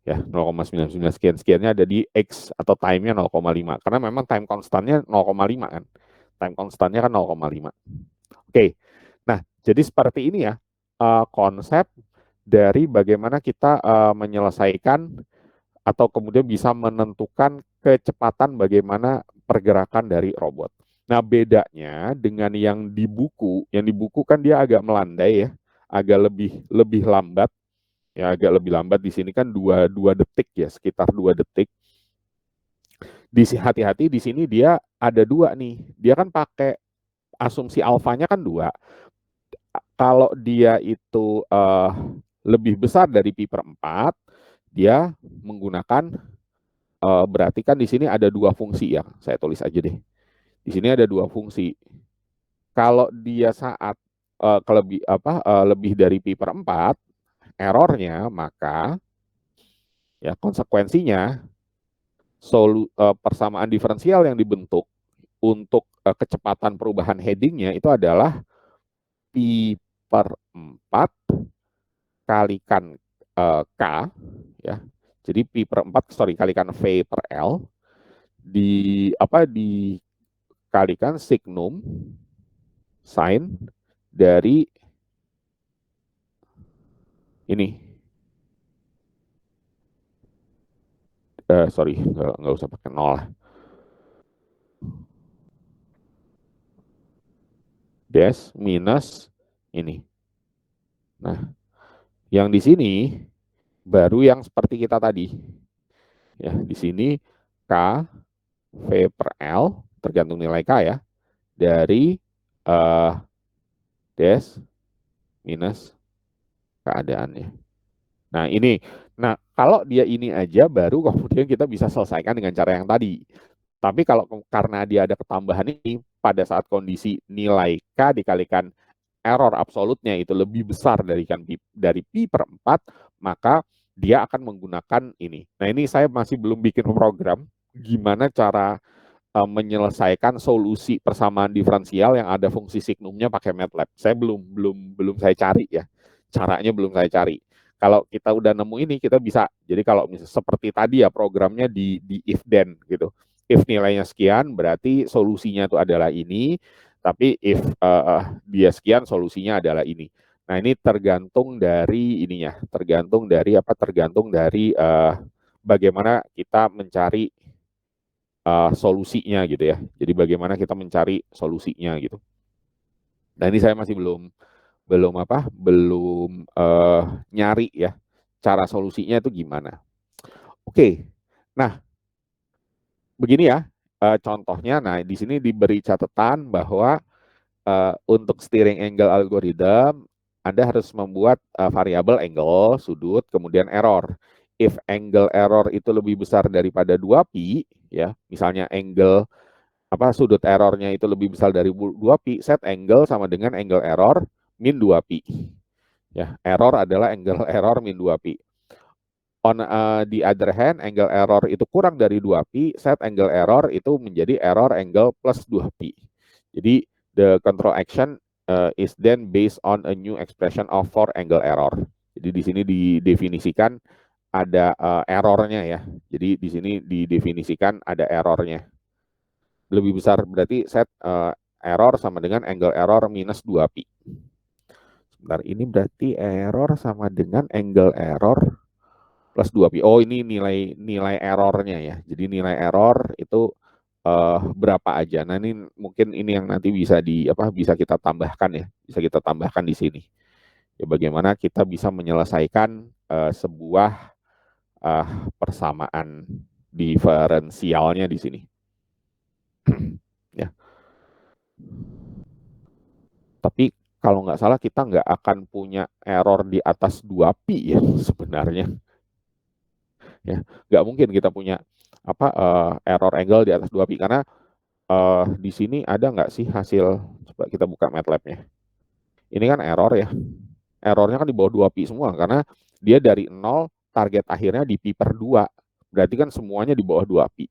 ya, 0,99 sekian-sekiannya ada di X atau time-nya 0,5 karena memang time constantnya 0,5 kan, time constantnya kan 0,5. Oke, nah jadi seperti ini ya konsep dari bagaimana kita menyelesaikan atau kemudian bisa menentukan kecepatan bagaimana pergerakan dari robot. Nah, bedanya dengan yang di buku kan dia agak melandai ya, agak lebih lambat, ya agak lebih lambat. Di sini kan 2 detik ya, sekitar 2 detik. Hati-hati di sini dia ada 2 nih, dia kan pakai asumsi alfanya kan 2. Kalau dia itu lebih besar dari pi per 4, dia menggunakan berarti kan di sini ada dua fungsi ya. Saya tulis aja deh. Di sini ada dua fungsi. Kalau dia saat lebih dari pi per 4 errornya, maka ya konsekuensinya persamaan diferensial yang dibentuk untuk kecepatan perubahan headingnya itu adalah pi per 4 kalikan K ya. Jadi pi per 4 kalikan V per L dikalikan signum sin dari ini. Sorry, nggak usah pakai nol lah. Dash minus ini. Nah, yang di sini baru yang seperti kita tadi. Ya, di sini K V per L tergantung nilai K ya dari dash minus keadaannya. Nah, kalau dia ini aja baru kemudian kita bisa selesaikan dengan cara yang tadi. Tapi kalau karena dia ada ketambahan ini pada saat kondisi nilai K dikalikan error absolutnya itu lebih besar dari pi per 4, maka dia akan menggunakan ini. Nah, ini saya masih belum bikin program gimana cara menyelesaikan solusi persamaan diferensial yang ada fungsi signumnya pakai MATLAB. Saya belum saya cari ya. Caranya belum saya cari. Kalau kita udah nemu ini kita bisa. Jadi kalau misalnya seperti tadi ya programnya di if then gitu. If nilainya sekian berarti solusinya itu adalah ini, tapi if dia sekian solusinya adalah ini. Nah, ini tergantung dari ininya, tergantung dari bagaimana kita mencari solusinya gitu ya. Jadi bagaimana kita mencari solusinya gitu. Nah, ini saya masih belum nyari ya cara solusinya itu gimana. Oke. Nah, begini ya contohnya. Nah, di sini diberi catatan bahwa untuk steering angle algorithm Anda harus membuat variabel angle, sudut, kemudian error. If angle error itu lebih besar daripada 2pi, ya, misalnya sudut errornya itu lebih besar dari 2pi, set angle sama dengan angle error min 2pi. Ya, error adalah angle error min 2pi. On the other hand, angle error itu kurang dari 2pi, set angle error itu menjadi error angle plus 2pi. Jadi the control action is then based on a new expression of for angle error. Jadi di sini didefinisikan ada errornya ya. Jadi di sini didefinisikan ada errornya. Lebih besar berarti set error sama dengan angle error minus 2pi. Sebentar, ini berarti error sama dengan angle error plus 2pi. Oh, ini nilai errornya ya. Jadi nilai error itu berapa aja. Nah, ini mungkin ini yang nanti bisa kita tambahkan ya. Bisa kita tambahkan di sini. Ya, bagaimana kita bisa menyelesaikan sebuah persamaan diferensialnya di sini. Ya. Tapi kalau nggak salah kita nggak akan punya error di atas 2pi ya sebenarnya. Ya, nggak mungkin kita punya error angle di atas 2pi karena di sini ada nggak sih hasil, coba kita buka MATLAB-nya. Ini kan error ya. Errornya kan di bawah 2pi semua karena dia dari 0 target akhirnya di pi per 2. Berarti kan semuanya di bawah 2pi.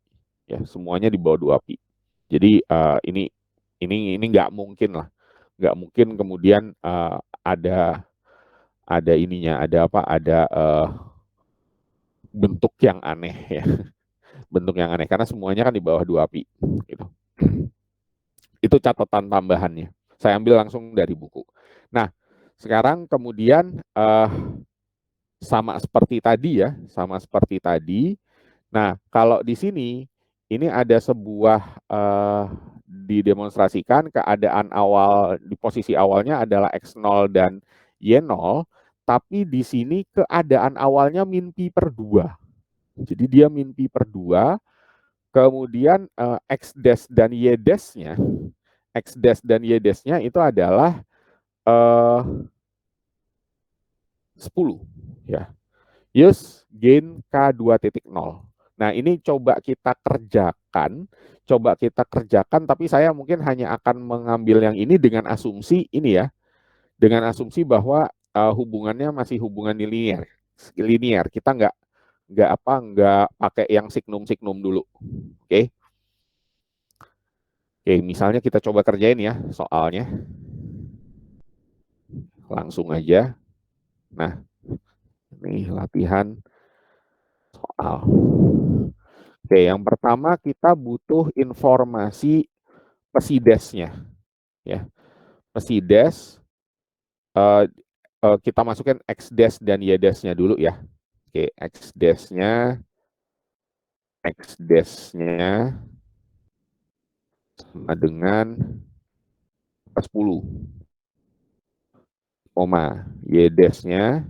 Ya, semuanya di bawah 2pi. Jadi ini nggak mungkin lah. Nggak mungkin kemudian ada ininya, ada bentuk yang aneh ya. Bentuk yang aneh karena semuanya kan di bawah 2pi gitu. Itu catatan tambahannya. Saya ambil langsung dari buku. Nah, sekarang kemudian sama seperti tadi ya, sama seperti tadi. Nah, kalau di sini ini ada sebuah didemonstrasikan keadaan awal di posisi awalnya adalah X0 dan Y0, tapi di sini keadaan awalnya min pi per 2. Jadi dia min pi per 2, kemudian X dash dan Y dash-nya itu adalah 10 ya. use gain K2.0. Nah, ini coba kita kerjakan, tapi saya mungkin hanya akan mengambil yang ini dengan asumsi ini ya, dengan asumsi bahwa hubungannya masih hubungan linear. Linear, kita nggak pakai yang signum dulu. Oke. Oke, misalnya kita coba kerjain ya soalnya. Langsung aja. Nah, ini latihan soal. Oke, yang pertama kita butuh informasi pesidesnya ya. Pesides kita masukin x dash dan y dashnya dulu ya. Oke, x dashnya sama dengan 10, koma. Y dashnya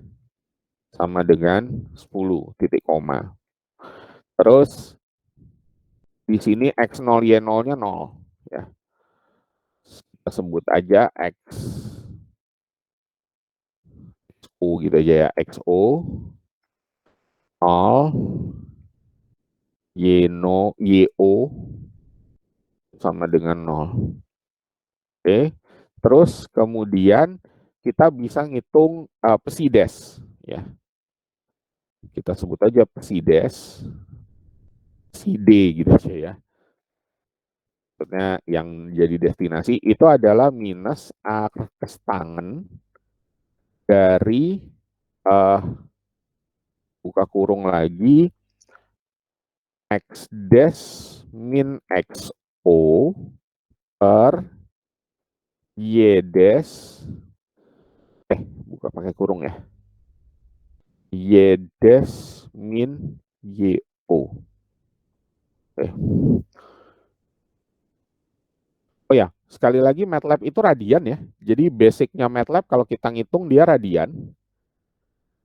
sama dengan 10, titik koma. Terus di sini x0 y0-nya 0 ya. Kita sebut aja x o gitu aja ya, xo 0, yo sama dengan 0. Oke. Terus kemudian kita bisa ngitung pesides ya. Kita sebut aja pesides CD gitu aja ya. Maksudnya yang jadi destinasi itu adalah minus arcstangen dari buka kurung lagi x dash min xo per y dash buka pakai kurung ya, y dash min yo. Oh ya, sekali lagi MATLAB itu radian ya. Jadi basicnya MATLAB kalau kita ngitung dia radian.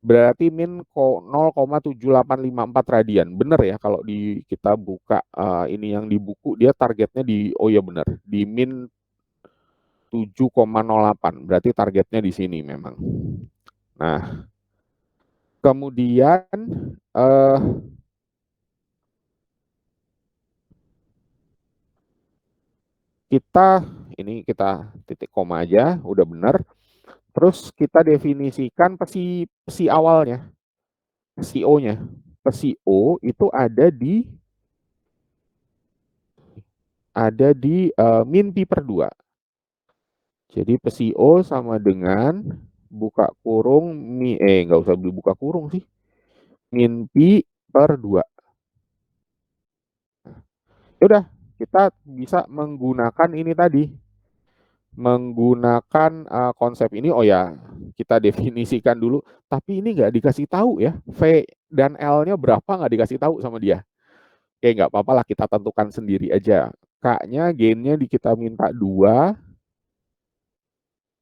Berarti min 0,7854 radian. Bener ya kalau kita buka ini yang di buku dia targetnya oh ya bener, di min 7,08. Berarti targetnya di sini memang. Nah, kemudian kita titik koma aja, udah bener. Terus kita definisikan pesi awalnya, pesi O-nya. Pesi O itu ada di min pi per 2. Jadi pesi O sama dengan buka kurung nggak usah buka kurung sih. Min pi per 2. Ya udah, kita bisa menggunakan ini tadi. Menggunakan konsep ini, oh ya, kita definisikan dulu. Tapi ini nggak dikasih tahu ya. V dan L-nya berapa nggak dikasih tahu sama dia. Oke, nggak apa-apa lah, kita tentukan sendiri aja. K-nya, gain-nya kita minta 2.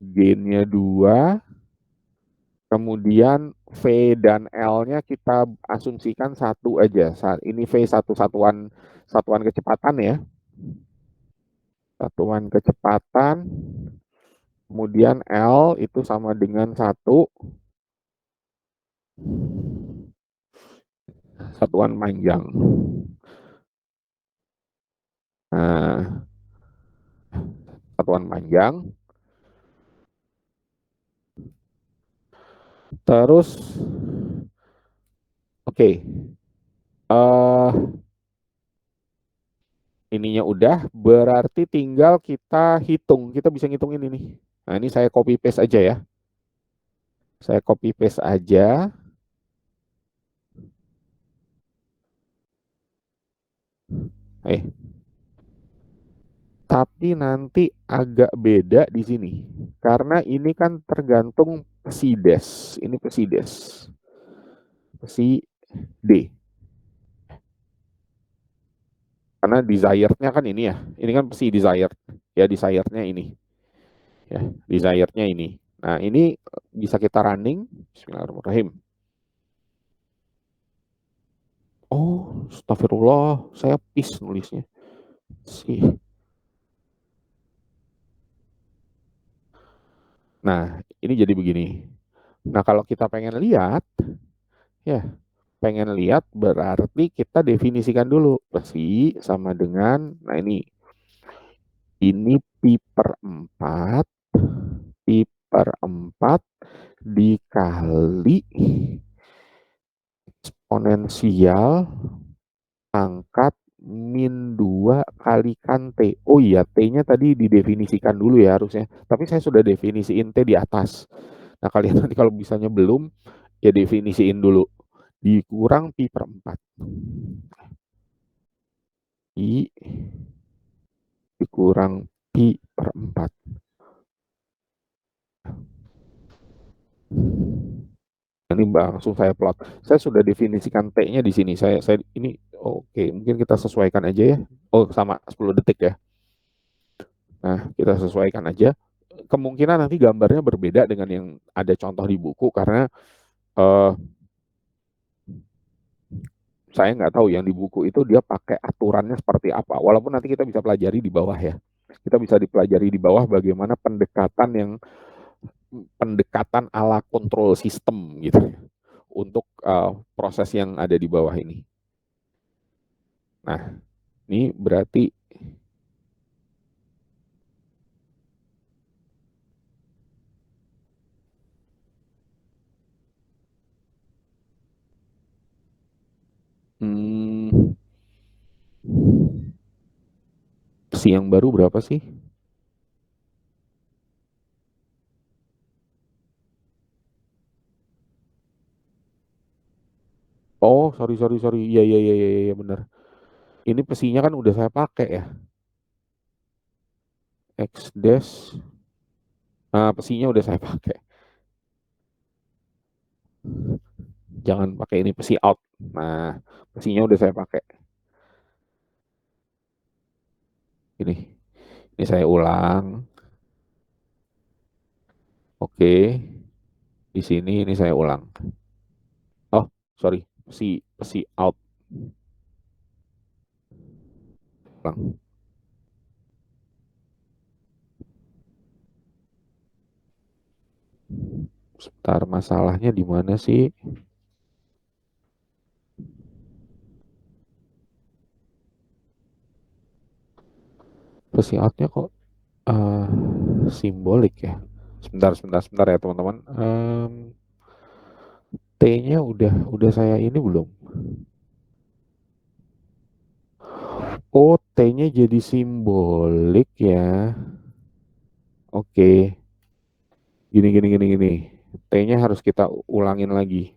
Gain-nya 2. Kemudian V dan L-nya kita asumsikan 1 aja. Ini V satuan kecepatan ya. Satuan kecepatan. Kemudian L itu sama dengan 1. Satuan panjang. Nah, satuan panjang. Terus, oke. Ininya udah, berarti tinggal kita hitung. Kita bisa ngitung ini nih. Nah, ini saya copy paste aja ya. Saya copy paste aja. Tapi nanti agak beda di sini. Karena ini kan tergantung pesides. Ini pesides. Pesi D. Karena desired-nya kan ini ya. Ini kan pesi desired. Ya, desired-nya ini. Ya, desired-nya ini. Nah, ini bisa kita running. Bismillahirrahmanirrahim. Oh, astagfirullah. Saya pis nulisnya. Nah, ini jadi begini. Nah, kalau kita pengen lihat, Ya, pengen lihat berarti kita definisikan dulu. Besi sama dengan, nah ini pi per 4, pi per 4 dikali eksponensial pangkat min 2 kalikan T. Oh iya, T-nya tadi didefinisikan dulu ya harusnya. Tapi saya sudah definisiin T di atas. Nah, kalian nanti kalau misalnya belum, ya definisiin dulu. Dikurang pi per 4. I dikurang pi per 4. Ini langsung saya plot. Saya sudah definisikan T-nya di sini. Saya ini oke, mungkin kita sesuaikan aja ya. Oh, sama 10 detik ya. Nah, kita sesuaikan aja. Kemungkinan nanti gambarnya berbeda dengan yang ada contoh di buku karena eh, saya nggak tahu yang di buku itu dia pakai aturannya seperti apa. Walaupun nanti kita bisa pelajari di bawah ya. Kita bisa dipelajari di bawah bagaimana pendekatan ala kontrol sistem gitu ya, untuk proses yang ada di bawah ini. Nah, ini berarti hmm, si yang baru berapa sih? Oh, sorry, sorry, sorry. Iya, iya, iya, iya, iya, benar. Ini pesinya kan udah saya pakai ya. X dash. Nah, pesinya udah saya pakai. Jangan pakai ini pesi out. Nah, pesinya udah saya pakai. Ini saya ulang. Oke, di sini ini saya ulang. Oh, sorry, pesi out. Ulang. Sebentar, masalahnya di mana sih? Pesi outnya kok eh, simbolik ya? Sebentar, sebentar, sebentar ya teman-teman. T-nya udah saya ini belum? Oh, T-nya jadi simbolik ya. Oke, gini, gini, gini, gini. T-nya harus kita ulangin lagi.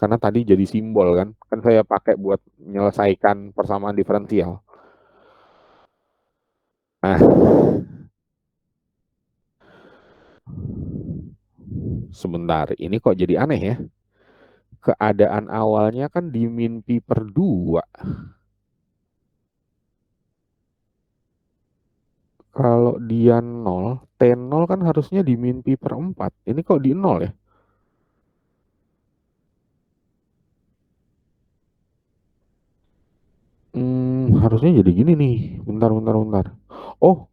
Karena tadi jadi simbol kan. Kan saya pakai buat menyelesaikan persamaan diferensial. Nah, sebentar. Ini kok jadi aneh ya? Keadaan awalnya kan di min pi per 2. Kalau dia 0, T0 kan harusnya di min pi per 4. Ini kok di 0 ya? Harusnya jadi gini nih. Bentar, bentar, bentar. Oh,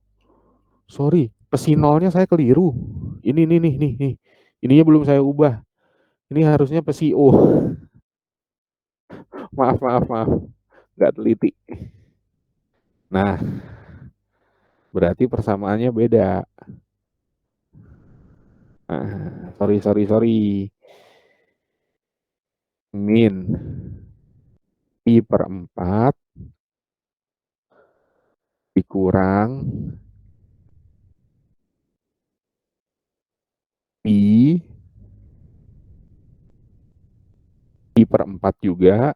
sorry. Pesi nolnya saya keliru. Ini nih. Ininya belum saya ubah. Ini harusnya pesi O. Maaf, maaf, maaf. Nggak teliti. Nah, berarti persamaannya beda. Nah, sorry, sorry, sorry. Min pi per 4 dikurang pi per 4 juga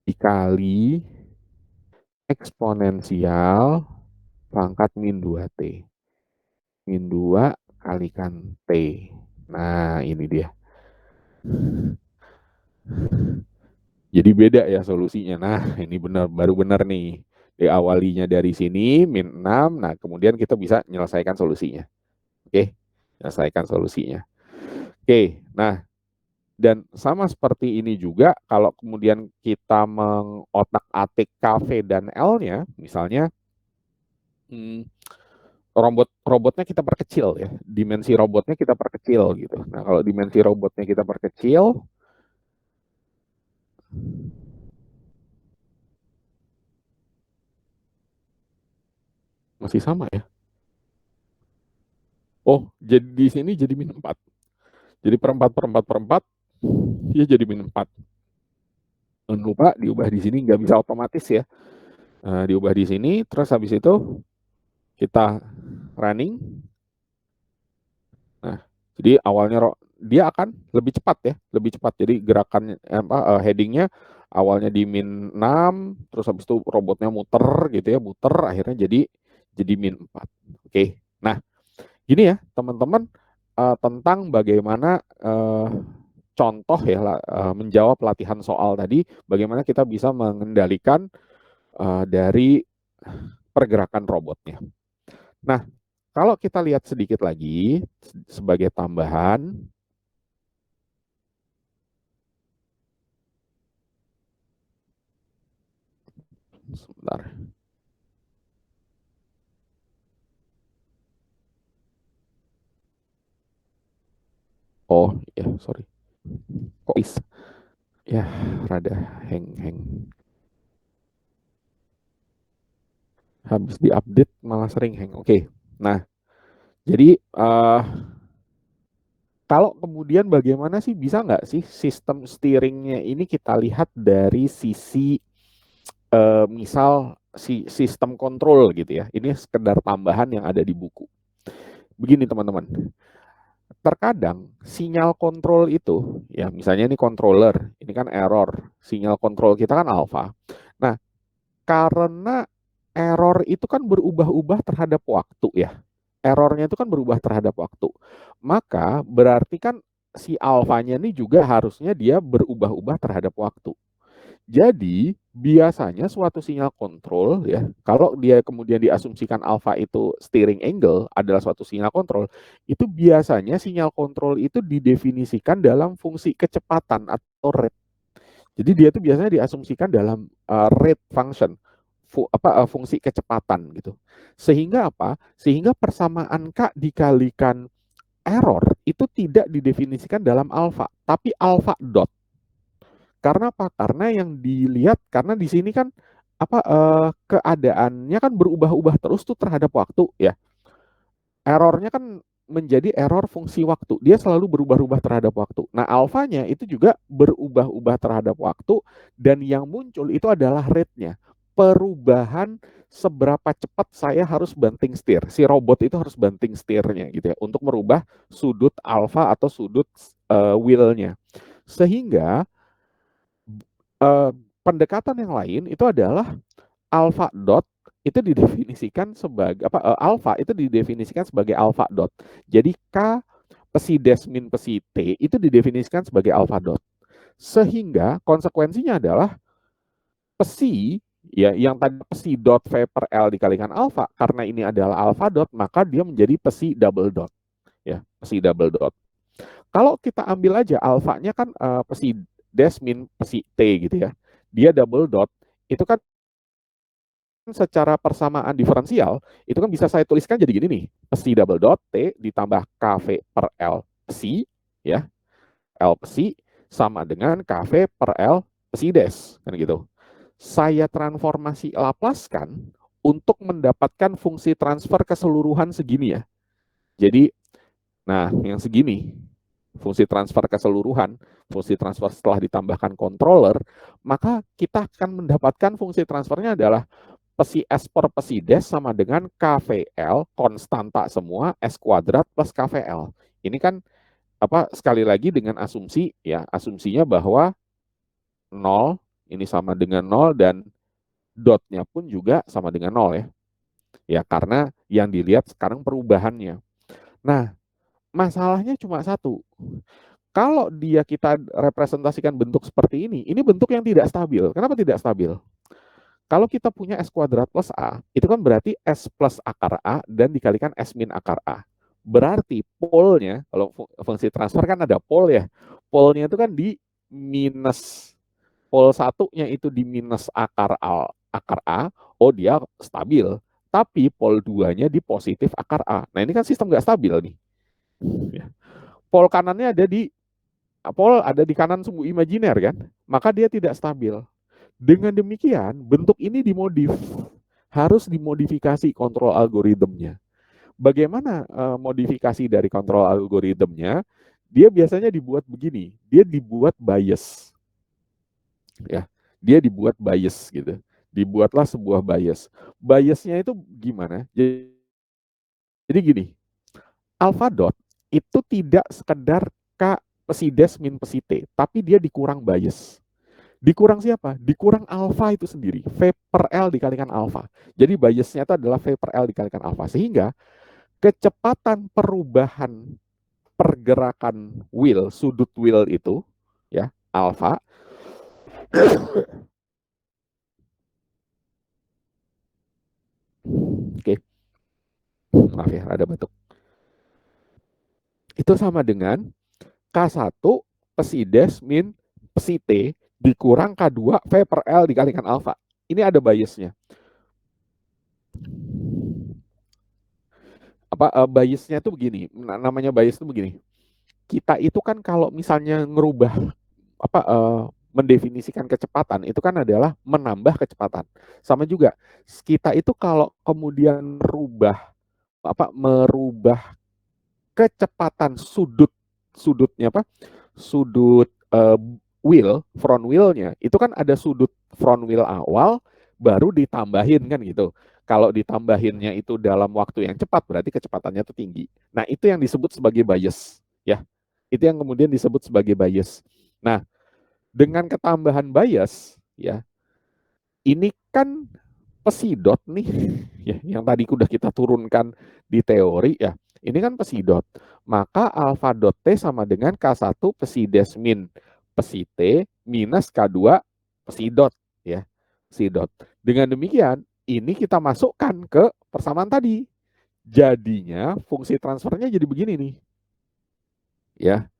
dikali eksponensial pangkat min 2T. Min 2 kalikan T. Nah, ini dia. Jadi beda ya solusinya. Nah, ini baru benar nih. Diawalinya dari sini min 6. Nah, kemudian kita bisa menyelesaikan solusinya. Oke, menyelesaikan solusinya. Oke, nah dan sama seperti ini juga kalau kemudian kita mengotak-atik KV dan L-nya, misalnya hmm, robotnya kita perkecil ya, dimensi robotnya kita perkecil gitu. Nah, kalau dimensi robotnya kita perkecil, masih sama ya. Oh, jadi di sini jadi min 4. Jadi per 4, ya jadi min 4. Jangan lupa diubah di sini, nggak bisa otomatis ya. Diubah di sini, terus habis itu kita running. Nah, jadi awalnya dia akan lebih cepat ya, lebih cepat. Jadi gerakan headingnya awalnya di min 6, terus habis itu robotnya muter gitu ya, muter akhirnya jadi min 4. Oke. Nah, gini ya, teman-teman, tentang bagaimana contoh ya menjawab latihan soal tadi, bagaimana kita bisa mengendalikan dari pergerakan robotnya. Nah, kalau kita lihat sedikit lagi sebagai tambahan, sebentar. Oh, ya, sorry. Kok is? Ya, rada hang. Habis diupdate malah sering hang. Oke. Nah, jadi kalau kemudian bagaimana sih, bisa nggak sih sistem steeringnya ini kita lihat dari sisi misal sistem kontrol gitu ya. Ini sekedar tambahan yang ada di buku. Begini teman-teman, terkadang sinyal kontrol itu, ya misalnya ini controller, ini kan error, sinyal kontrol kita kan alpha. Nah, karena error itu kan berubah-ubah terhadap waktu ya. Errornya itu kan berubah terhadap waktu. Maka berarti kan si alfanya ini juga harusnya dia berubah-ubah terhadap waktu. Jadi, biasanya suatu sinyal kontrol ya, kalau dia kemudian diasumsikan alfa itu steering angle adalah suatu sinyal kontrol, itu biasanya sinyal kontrol itu didefinisikan dalam fungsi kecepatan atau rate. Jadi dia itu biasanya diasumsikan dalam rate function, fungsi kecepatan gitu. Sehingga apa? Sehingga persamaan K dikalikan error itu tidak didefinisikan dalam alfa, tapi alfa dot. Karena apa? Karena yang dilihat, karena di sini kan keadaannya kan berubah-ubah terus tuh terhadap waktu ya. Errornya kan menjadi error fungsi waktu. Dia selalu berubah-ubah terhadap waktu. Nah, alfanya itu juga berubah-ubah terhadap waktu, dan yang muncul itu adalah rate-nya. Perubahan seberapa cepat saya harus banting setir. Si robot itu harus banting setirnya gitu ya untuk merubah sudut alfa atau sudut wheel-nya. Sehingga pendekatan yang lain itu adalah alpha dot itu didefinisikan sebagai alpha itu didefinisikan sebagai alpha dot. Jadi K psi dash min psi T itu didefinisikan sebagai alpha dot. Sehingga konsekuensinya adalah psi ya yang tadi psi dot V per L dikalikan alpha, karena ini adalah alpha dot maka dia menjadi psi double dot ya, psi double dot. Kalau kita ambil aja alfanya kan psi dash min psi T gitu ya. Dia double dot itu kan secara persamaan diferensial itu kan bisa saya tuliskan jadi gini nih, psi double dot T ditambah KV per L psi ya, L psi sama dengan KV per L psi dash kan gitu. Saya transformasi Laplace-kan untuk mendapatkan fungsi transfer keseluruhan segini ya. Jadi nah yang segini fungsi transfer keseluruhan, fungsi transfer setelah ditambahkan controller, maka kita akan mendapatkan fungsi transfernya adalah psi S per psi dash sama dengan KVL, konstanta semua, S kuadrat plus KVL. Ini kan sekali lagi dengan asumsi ya, asumsinya bahwa 0 ini sama dengan 0 dan dotnya pun juga sama dengan 0 ya. Ya karena yang dilihat sekarang perubahannya. Nah, masalahnya cuma satu. Kalau kita representasikan bentuk seperti ini bentuk yang tidak stabil. Kenapa tidak stabil? Kalau kita punya S kuadrat plus A, itu kan berarti S plus akar A dan dikalikan S min akar A. Berarti polnya, kalau fungsi transfer kan ada pol ya. Polnya itu kan di minus, pol satunya itu di minus akar A, oh dia stabil. tapi pol 2-nya di positif akar A. Nah ini kan sistem nggak stabil nih. Ya. Pol kanannya ada di kanan sumbu imajiner kan, maka dia tidak stabil. Dengan demikian, bentuk ini harus dimodifikasi kontrol algoritmnya. Bagaimana modifikasi dari kontrol algoritmnya? Dia biasanya dibuat begini, dia dibuat bias, ya, dia dibuat bias gitu. Dibuatlah sebuah bias. Biasnya itu gimana? Jadi gini, alpha dot itu tidak sekedar K pesides min pesite, tapi dia dikurang bias. Dikurang siapa? Dikurang alfa itu sendiri. V per L dikalikan alfa. Jadi biasnya itu adalah V per L dikalikan alfa. Sehingga kecepatan perubahan pergerakan sudut wheel itu, ya, alfa. Oke, maaf ya, ada batuk. Itu sama dengan K1 pesides min pesite dikurang K2 V per L dikalikan alfa. Ini ada biasnya. Biasnya itu begini, namanya bias itu begini. Kita itu kan kalau misalnya ngerubah mendefinisikan kecepatan itu kan adalah menambah kecepatan. Sama juga kita itu kalau kemudian merubah kecepatan sudutnya sudut front wheelnya itu kan ada sudut front wheel awal baru ditambahin kan gitu. Kalau ditambahinnya itu dalam waktu yang cepat berarti kecepatannya itu tinggi. Nah, itu yang disebut sebagai bias, ya. Itu yang kemudian disebut sebagai bias. Nah, dengan ketambahan bias, ya, ini kan pesidot nih, ya, yang tadi udah kita turunkan di teori ya. Ini kan pesidot. Maka alfa dot T sama dengan K1 pesides min pesi T minus K2 pesidot, ya. Pesidot. Dengan demikian, ini kita masukkan ke persamaan tadi. Jadinya fungsi transfernya jadi begini nih. Ya,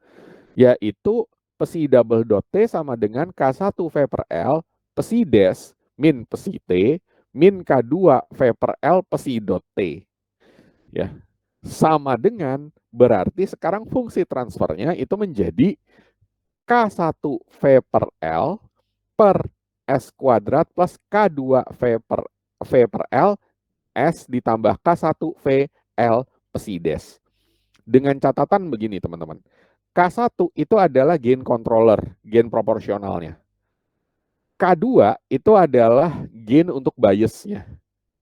yaitu pesi double dot T sama dengan K1 V per L pesi dash min pesi T min K2 V per L pesi dot T. Ya, sama dengan berarti sekarang fungsi transfernya itu menjadi K1 V per L per S kuadrat plus K2 V per L S ditambah K1 V L pesi dash. Dengan catatan begini teman-teman. K1 itu adalah gain controller, gain proporsionalnya. K2 itu adalah gain untuk biasnya,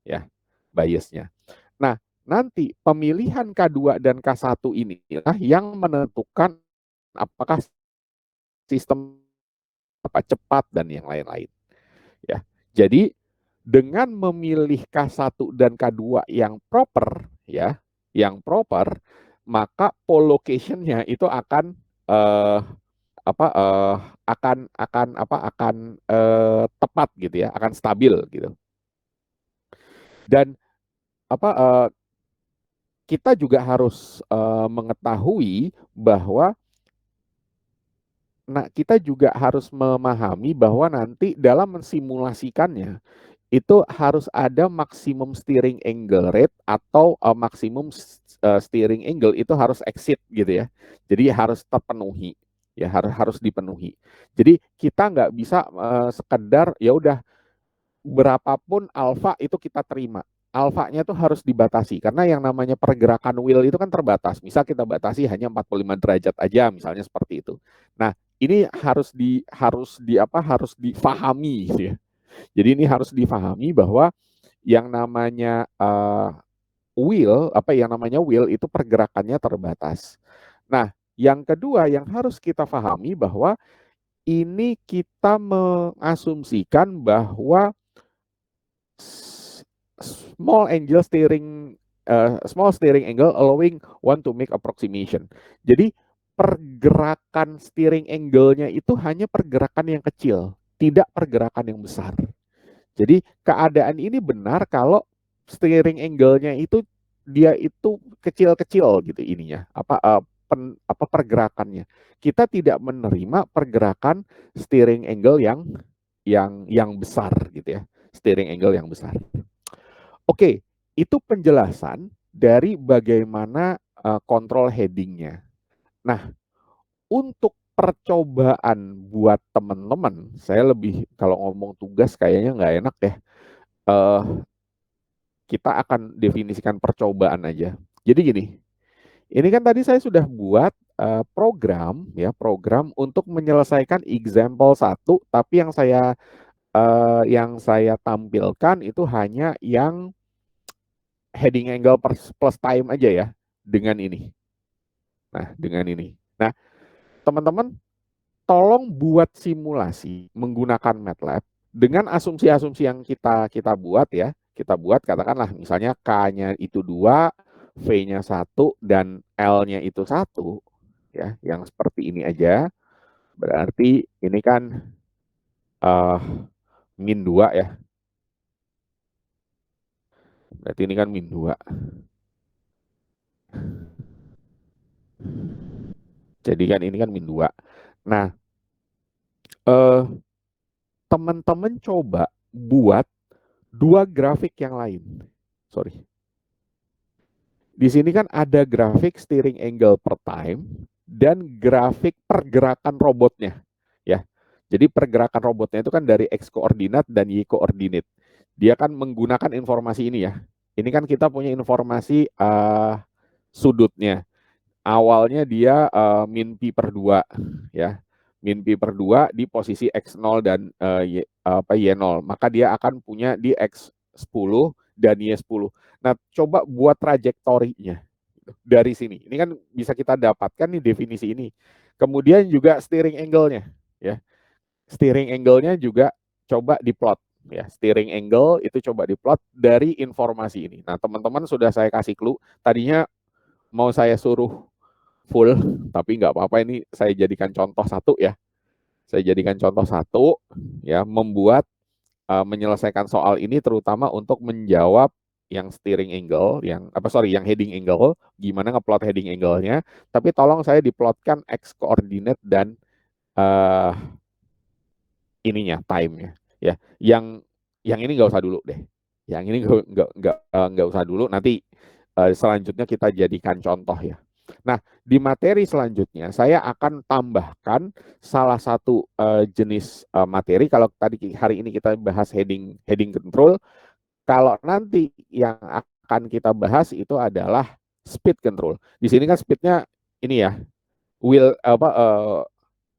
ya, biasnya. Nah, nanti pemilihan K2 dan K1 inilah yang menentukan apakah sistem cepat dan yang lain-lain, ya. Jadi dengan memilih K1 dan K2 yang proper, ya, yang proper, maka pole location-nya itu akan tepat gitu ya, akan stabil gitu. Dan kita juga harus mengetahui bahwa kita juga harus memahami bahwa nanti dalam mensimulasikannya itu harus ada maksimum steering angle rate atau maksimum steering angle itu harus exit gitu ya. Jadi harus terpenuhi, ya, harus dipenuhi. Jadi kita nggak bisa sekedar ya udah berapapun alfa itu kita terima. Alfanya tuh harus dibatasi karena yang namanya pergerakan wheel itu kan terbatas. Misal kita batasi hanya 45 derajat aja misalnya seperti itu. Nah, ini harus difahami gitu ya. Jadi ini harus difahami bahwa yang namanya wheel itu pergerakannya terbatas. Nah, yang kedua yang harus kita pahami bahwa ini kita mengasumsikan bahwa small steering angle allowing one to make approximation. Jadi pergerakan steering angle-nya itu hanya pergerakan yang kecil, tidak pergerakan yang besar. Jadi keadaan ini benar kalau steering angle-nya itu dia itu kecil-kecil gitu ininya, pergerakannya. Kita tidak menerima pergerakan steering angle yang besar gitu ya. Steering angle yang besar. Oke, itu penjelasan dari bagaimana kontrol headingnya. Nah, untuk percobaan buat teman-teman, saya lebih kalau ngomong tugas kayaknya nggak enak ya. Uh, kita akan definisikan percobaan aja. Jadi gini, ini kan tadi saya sudah buat program untuk menyelesaikan example satu, tapi yang saya tampilkan itu hanya yang heading angle plus time aja ya dengan ini. Nah, dengan ini. Nah, teman-teman tolong buat simulasi menggunakan MATLAB dengan asumsi-asumsi yang kita buat ya. Kita buat katakanlah misalnya K-nya itu 2, V-nya 1 dan L-nya itu 1 ya, yang seperti ini aja. Berarti ini kan uh, min 2 ya. Berarti ini kan min 2. Jadi kan ini kan min 2. Nah, eh, teman-teman coba buat dua grafik yang lain. Sorry. Di sini kan ada grafik steering angle per time dan grafik pergerakan robotnya. Ya. Jadi pergerakan robotnya itu kan dari X koordinat dan Y koordinat. Dia kan menggunakan informasi ini ya. Ini kan kita punya informasi sudutnya. Awalnya dia min pi per 2 ya. Min pi per 2 di posisi X0 dan Y0. Maka dia akan punya di X10 dan Y10. Nah, coba buat trajektorinya dari sini. Ini kan bisa kita dapatkan nih definisi ini. Kemudian juga steering angle-nya ya. Steering angle-nya juga coba diplot ya. Steering angle itu coba diplot dari informasi ini. Nah, teman-teman sudah saya kasih clue. Tadinya mau saya suruh full, tapi nggak apa-apa, ini saya jadikan contoh satu ya. Saya jadikan contoh satu ya, membuat menyelesaikan soal ini terutama untuk menjawab yang steering angle, yang heading angle, gimana ngeplot heading angle-nya, tapi tolong saya diplotkan X koordinat dan uh, ininya, time-nya. Ya, yang ini nggak usah dulu deh. Yang ini nggak usah dulu. Nanti selanjutnya kita jadikan contoh ya. Nah, di materi selanjutnya saya akan tambahkan salah satu jenis materi. Kalau tadi hari ini kita bahas heading control, kalau nanti yang akan kita bahas itu adalah speed control. Di sini kan speednya ini ya,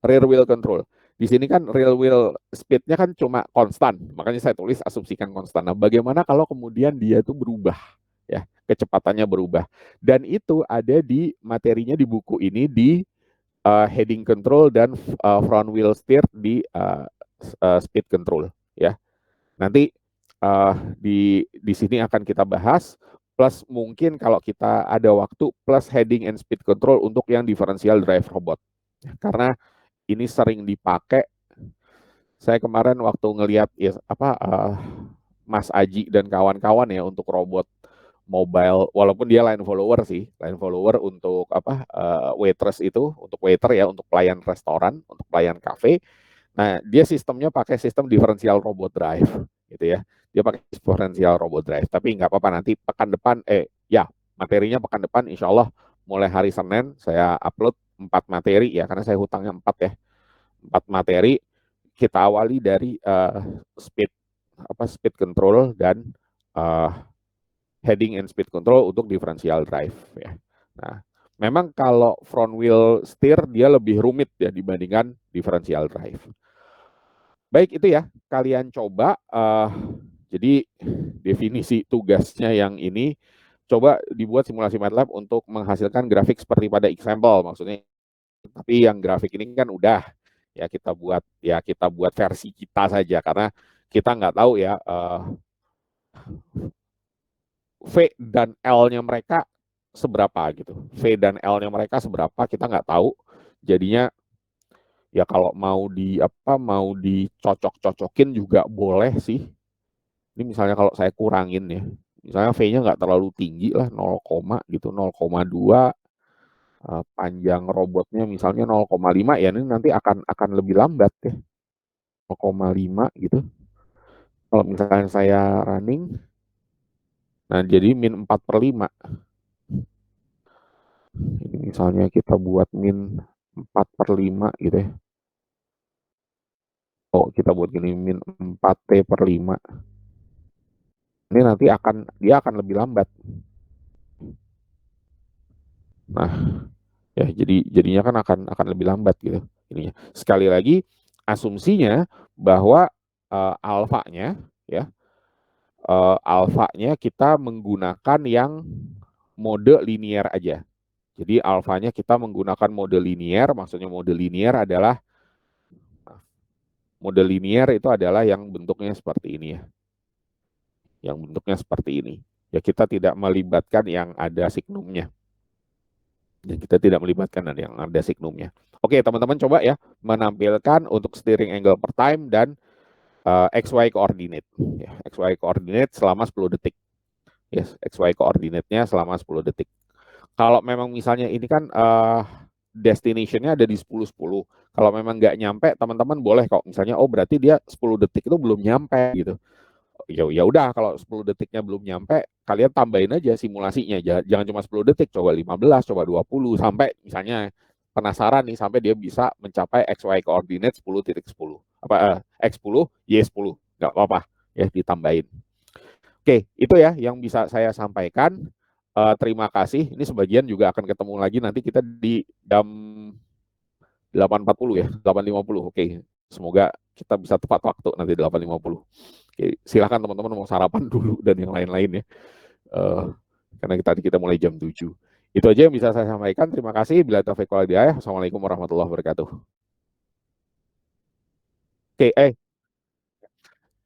rear wheel control. Di sini kan rear wheel speednya kan cuma konstan, makanya saya tulis asumsikan konstan. Nah, bagaimana kalau kemudian dia itu berubah, ya kecepatannya berubah. Dan itu ada di materinya di buku ini di heading control dan front wheel steer di speed control, ya. Nanti di sini akan kita bahas. Plus mungkin kalau kita ada waktu plus heading and speed control untuk yang differential drive robot. Karena ini sering dipakai. Saya kemarin waktu ngelihat ya, Mas Aji dan kawan-kawan ya untuk robot mobile, walaupun dia line follower sih, line follower untuk waitress itu, untuk waiter ya, untuk pelayan restoran, untuk pelayan kafe. Nah, dia sistemnya pakai sistem differential robot drive, gitu ya. Dia pakai differential robot drive, tapi nggak apa-apa nanti pekan depan, materinya pekan depan, insya Allah mulai hari Senin saya upload 4 materi ya, karena saya hutangnya 4 ya. 4 materi, kita awali dari speed control dan heading and speed control untuk differential drive ya. Nah, memang kalau front wheel steer dia lebih rumit ya dibandingkan differential drive. Baik, itu ya, kalian coba jadi definisi tugasnya yang ini coba dibuat simulasi MATLAB untuk menghasilkan grafik seperti pada example, maksudnya. Tapi yang grafik ini kan udah kita buat versi kita saja karena kita nggak tahu ya V dan L-nya mereka seberapa gitu. V dan L-nya mereka seberapa kita nggak tahu. Jadinya ya kalau mau dicocok-cocokin juga boleh sih. Ini misalnya kalau saya kurangin ya, misalnya V-nya nggak terlalu tinggi lah, 0, gitu, 0,2, panjang robotnya misalnya 0,5 ya, ini nanti akan lebih lambat ya, 0,5 gitu. Kalau misalnya saya running, Nah, jadi min 4/5. Ini misalnya kita buat min 4/5 gitu ya. Oh, kita buat gini, min 4T/5. Ini nanti dia akan lebih lambat. Nah, ya jadinya kan akan lebih lambat gitu ininya. Sekali lagi asumsinya bahwa alfanya ya alfanya kita menggunakan yang mode linear aja. Jadi alfanya kita menggunakan mode linear, maksudnya mode linear adalah itu adalah yang bentuknya seperti ini ya. Yang bentuknya seperti ini. Ya kita tidak melibatkan yang ada signumnya. Dan kita tidak melibatkan yang ada signumnya. Oke, teman-teman coba ya menampilkan untuk steering angle per time dan XY coordinate. Ya, XY coordinate selama 10 detik. Yes, XY coordinate-nya selama 10 detik. Kalau memang misalnya ini kan destination-nya ada di 10-10. Kalau memang nggak nyampe, teman-teman boleh kok misalnya, oh berarti dia 10 detik itu belum nyampe gitu. Ya udah kalau 10 detiknya belum nyampe, kalian tambahin aja simulasinya. Jangan cuma 10 detik, coba 15, coba 20 sampai misalnya penasaran nih sampai dia bisa mencapai XY coordinate 10.10. Apa X10, Y10. Nggak apa-apa ya ditambahin. Oke, itu ya yang bisa saya sampaikan. Terima kasih. Ini sebagian juga akan ketemu lagi nanti kita di jam 8.40 ya, 8.50. Oke, semoga kita bisa tepat waktu nanti 8.50. Oke, silakan teman-teman mau sarapan dulu dan yang lain-lain ya. Karena tadi kita mulai jam 7. Itu aja yang bisa saya sampaikan. Terima kasih. Bila taufiq wal hidayah. Assalamualaikum warahmatullahi wabarakatuh. Oke,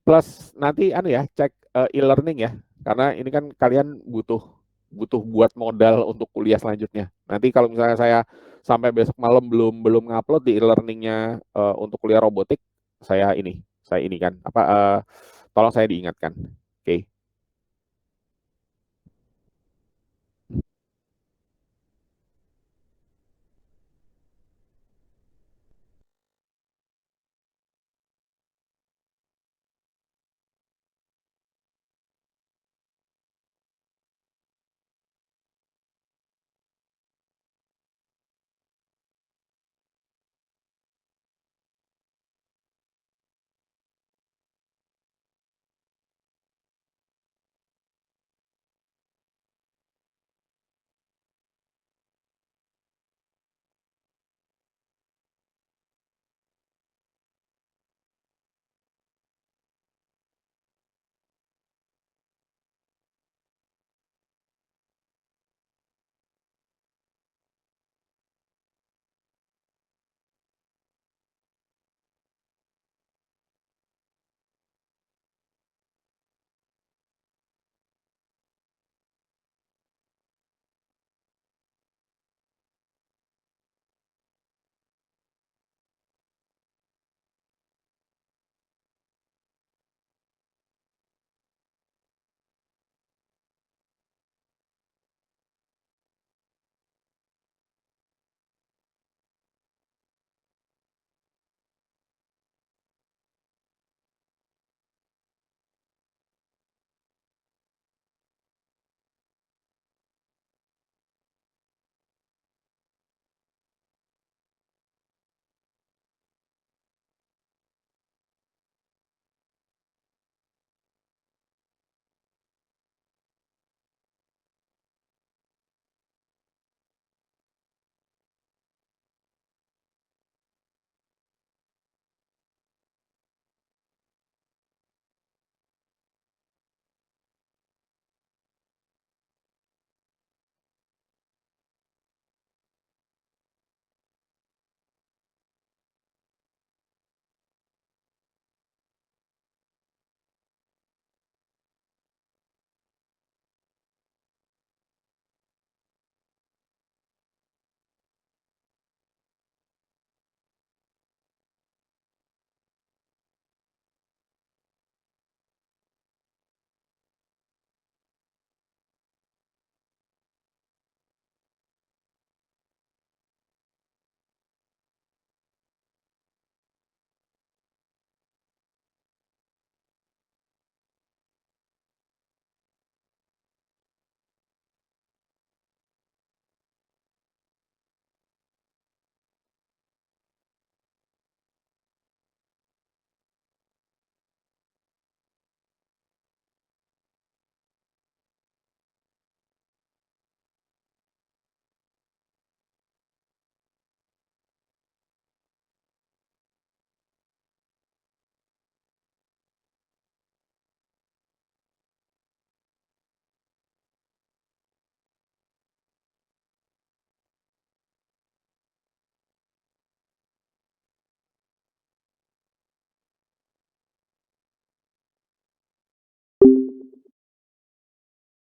plus nanti ya cek e-learning ya. Karena ini kan kalian butuh buat modal untuk kuliah selanjutnya. Nanti kalau misalnya saya sampai besok malam belum ngupload di e-learningnya untuk kuliah robotik, saya ini kan tolong saya diingatkan. Oke.